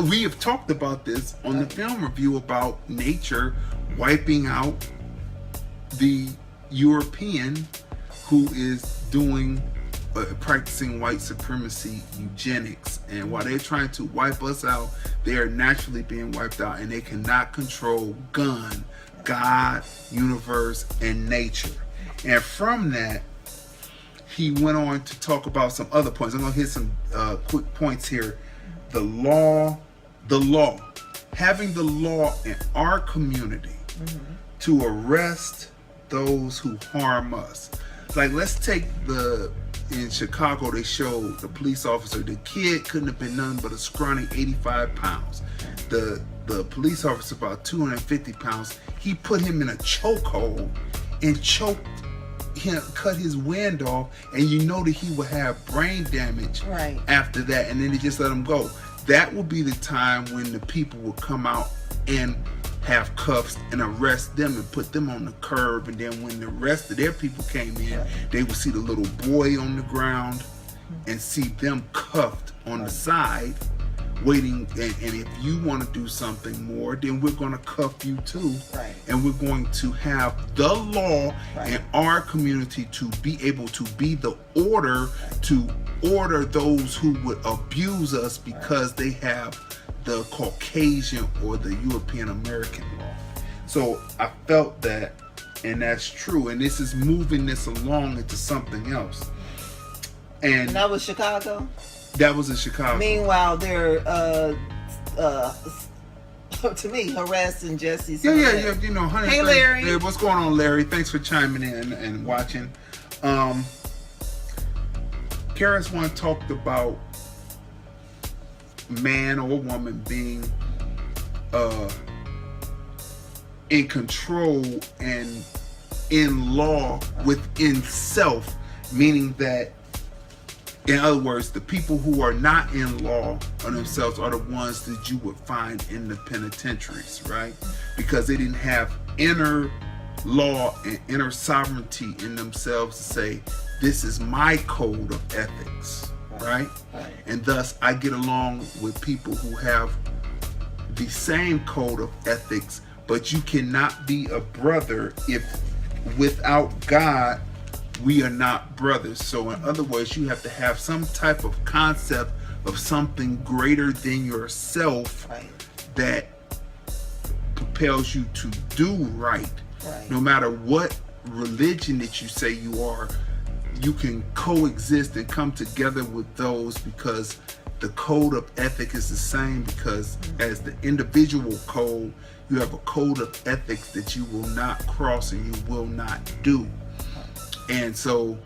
we have talked about this on the film review about nature wiping out the European who is doing practicing white supremacy eugenics. And while they're trying to wipe us out, they are naturally being wiped out, and they cannot control God, universe, and nature. And from that, he went on to talk about some other points. I'm going to hit some quick points here. The law, having the law in our community to arrest those who harm us. Like, let's take in Chicago, they showed the police officer, the kid couldn't have been nothing but a scrawny 85 pounds. The police officer about 250 pounds. He put him in a chokehold and choked him, cut his wind off, and you know that he would have brain damage after that, and then they just let him go. That will be the time when the people will come out and have cuffs and arrest them and put them on the curb. And then when the rest of their people came in, they would see the little boy on the ground and see them cuffed on the side waiting. And if you want to do something more, then we're going to cuff you too. And we're going to have the law in our community to be able to be the order to order those who would abuse us because they have the Caucasian or the European American law. So I felt that, and that's true, and this is moving this along into something else. And that was Chicago? That was in Chicago. Meanwhile, they're to me harassing Jussie Smollett. Yeah, you know, honey. Hey, Larry. Hey, what's going on, Larry? Thanks for chiming in and watching. KRS-One talked about man or woman being in control and in law within self, meaning that, in other words, the people who are not in law on themselves are the ones that you would find in the penitentiaries, right? Because they didn't have inner law and inner sovereignty in themselves to say, this is my code of ethics, right? And thus I get along with people who have the same code of ethics, but you cannot be a brother if without God we are not brothers. So in other words, you have to have some type of concept of something greater than yourself that propels you to do right, no matter what religion that you say you are, you can coexist and come together with those because the code of ethic is the same, because as the individual code, you have a code of ethics that you will not cross and you will not do. And so,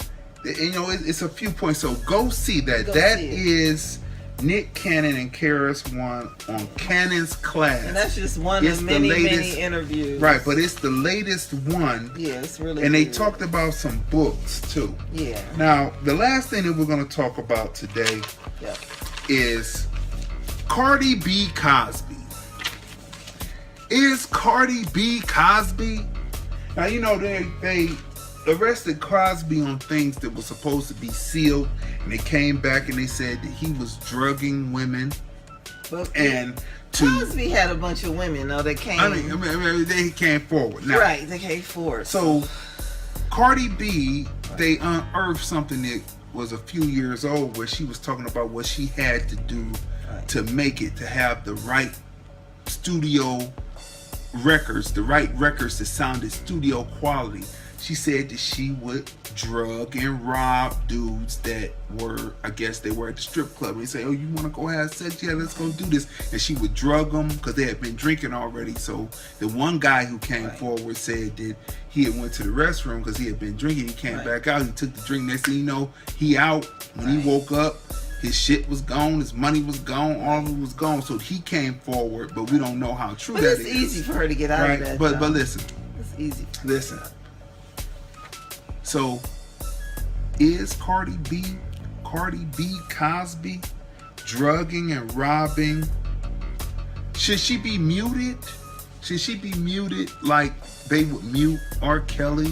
you know, it's a few points. So go see that. That is Nick Cannon and KRS-One on Cannon's Class. And that's just one of many interviews. Right, but it's the latest one. Yeah, it's really And they good. talked about some books too. Yeah. Now, the last thing that we're going to talk about today is Cardi B Cosby. Is Cardi B Cosby? Now, you know, they arrested Cosby on things that were supposed to be sealed, and they came back and they said that he was drugging women. But And Cosby had a bunch of women, though, that came. I mean, they came forward. Now, right, they came forward. So, Cardi B, they unearthed something that was a few years old, where she was talking about what she had to do to make it, to have the right studio records, the right records that sounded studio quality. She said that she would drug and rob dudes that were, I guess they were at the strip club. And they say, oh, you want to go have sex? Yeah, let's go do this. And she would drug them because they had been drinking already. So the one guy who came forward said that he had went to the restroom because he had been drinking. He came back out. He took the drink. Next thing you know, he out. When he woke up, his shit was gone. His money was gone. All of it was gone. So he came forward, but we don't know how true but that it's is. easy for her to get out of that. But listen. It's easy. Listen. So, is Cardi B Cosby drugging and robbing? Should she be muted? Should she be muted like they would mute R. Kelly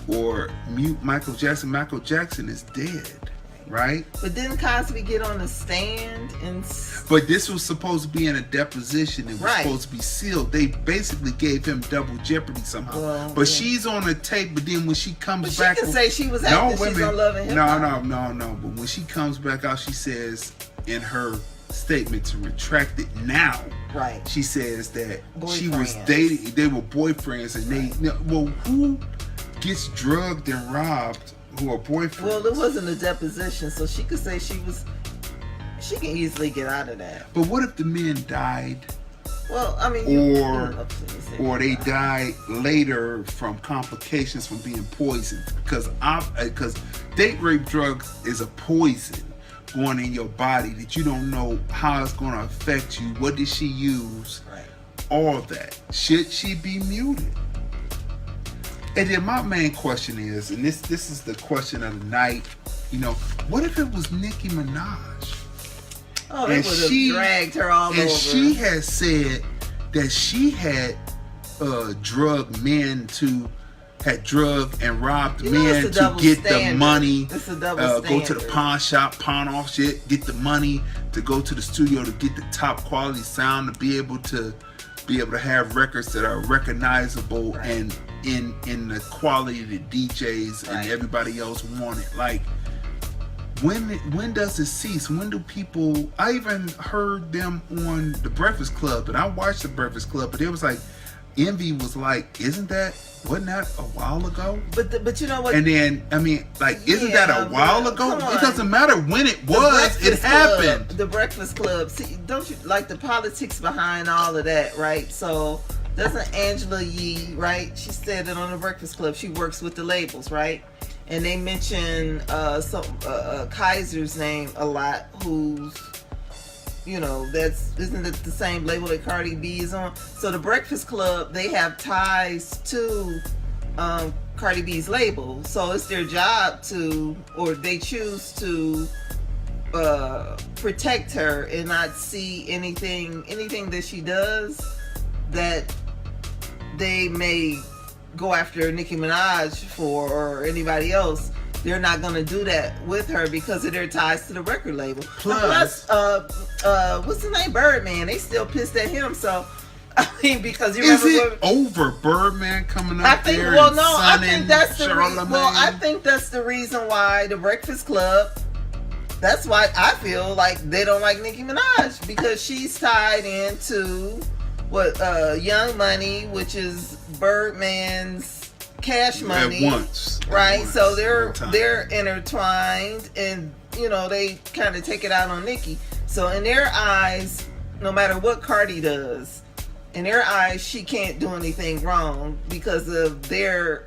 or mute Michael Jackson? Michael Jackson is dead, right? But didn't Cosby get on the stand and? But this was supposed to be in a deposition. It was Right. supposed to be sealed. They basically gave him double jeopardy somehow. Well, but yeah. she's on the tape. But then when she comes But back, she can say she was acting. She's on Love and Hip Hop. no. But when she comes back out, she says in her statement to retract it now. Right. She says that she was Boyfriends. dating. They were boyfriends, and they. Well, who gets drugged and robbed who are boyfriends? Well, it wasn't a deposition, so she could say she was. She can easily get out of that. But what if the men died? Well, I mean, or they died later from complications from being poisoned? Because date rape drugs is a poison going in your body that you don't know how it's going to affect you. What did she use? Right. All that. Should she be muted? And then my main question is, and this is the question of the night, you know, what if it was Nicki Minaj? Oh, they would have dragged her all over. And she had said that she had drugged and robbed men to get the money. It's a double go to the standard. pawn shop, pawn off shit, get the money to go to the studio to get the top quality sound, to be able to have records that are recognizable and in the quality that DJs and everybody else wanted. Like, when does it cease? When do people? I even heard them on the Breakfast Club, and I watched the Breakfast Club, but it was like, Envy was like, wasn't that a while ago? But you know what? And then isn't that a while ago? It doesn't matter when it was. It happened. The Breakfast Club. See, don't you like the politics behind all of that, right? So doesn't Angela Yee, right? She said that on the Breakfast Club, she works with the labels, right? And they mention Kaiser's name a lot, who's, you know, isn't it the same label that Cardi B is on? So the Breakfast Club, they have ties to Cardi B's label. So it's their job to, or they choose to protect her and not see anything that she does that they may go after Nicki Minaj for, or anybody else. They're not going to do that with her because of their ties to the record label. Plus, what's his name? Birdman. They still pissed at him. So, I mean, because you remember, is it over Birdman coming up I think. there? Well, and no, I think sunning that's the Charlamagne? I think that's the reason why the Breakfast Club. That's why I feel like they don't like Nicki Minaj, because she's tied into what Young Money, which is Birdman's cash money at once. right? At once. So One time. they're intertwined, and you know they kind of take it out on Nikki. So in their eyes, no matter what Cardi does, in their eyes, she can't do anything wrong because of their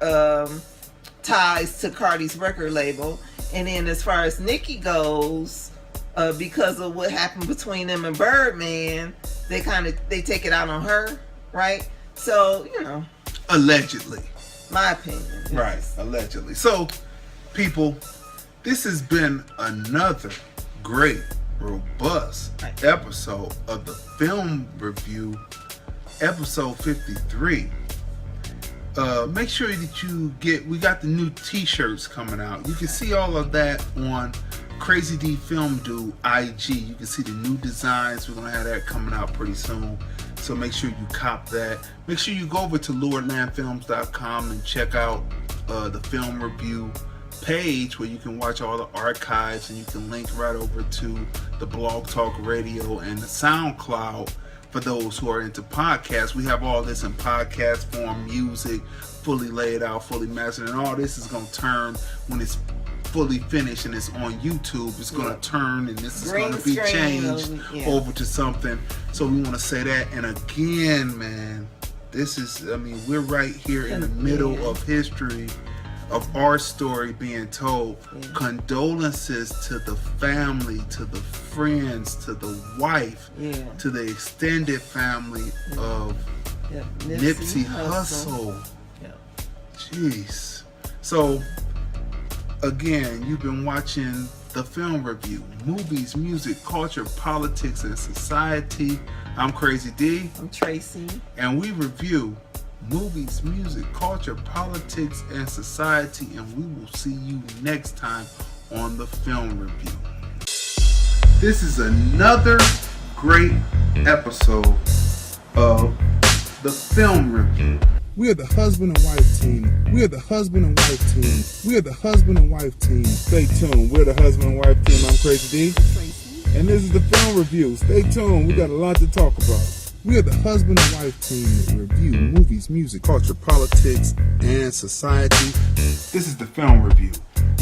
ties to Cardi's record label. And then as far as Nikki goes, because of what happened between them and Birdman, they take it out on her, right? So, you know, Allegedly. my opinion. Right, allegedly. So, people, this has been another great, robust episode of the Film Review, episode 53. Make sure that we got the new t-shirts coming out. You can see all of that on Crazy D Film Do IG. You can see the new designs. We're going to have that coming out pretty soon. So make sure you cop that. Make sure you go over to lordlandfilms.com and check out the Film Review page where you can watch all the archives, and you can link right over to the Blog Talk Radio and the SoundCloud. For those who are into podcasts, we have all this in podcast form, music, fully laid out, fully mastered, and all this is going to turn when it's fully finished and it's on YouTube. It's going to turn, and this is going to be changed over to something. So we want to say that. And again, man, this is, I mean, we're right here in the middle of history of our story being told. Condolences to the family, to the friends, to the wife, to the extended family of Nipsey Hussle. Jeez. So again, you've been watching the Film Review, movies, music, culture, politics, and society. I'm Crazy D. I'm Tracey. And we review movies, music, culture, politics, and society, and we will see you next time on the Film Review. This is another great episode of the Film Review. We are the husband and wife team. We are the husband and wife team. We are the husband and wife team. Stay tuned. We're the husband and wife team. I'm Crazy D. Tracey. And this is the Film Review. Stay tuned. We got a lot to talk about. We are the husband and wife team that review movies, music, culture, politics, and society. This is the Film Review.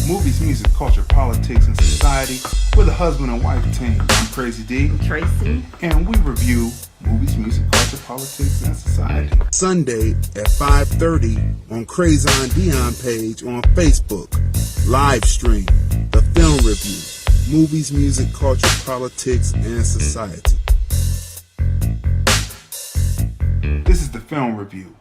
Movies, music, culture, politics, and society. We're the husband and wife team. I'm Crazy D. I'm Tracey. And we review movies, music, culture, politics, and society. Sunday at 5:30 on Crazy Dion page on Facebook. Live stream. The Film Review. Movies, music, culture, politics, and society. This is the Film Review.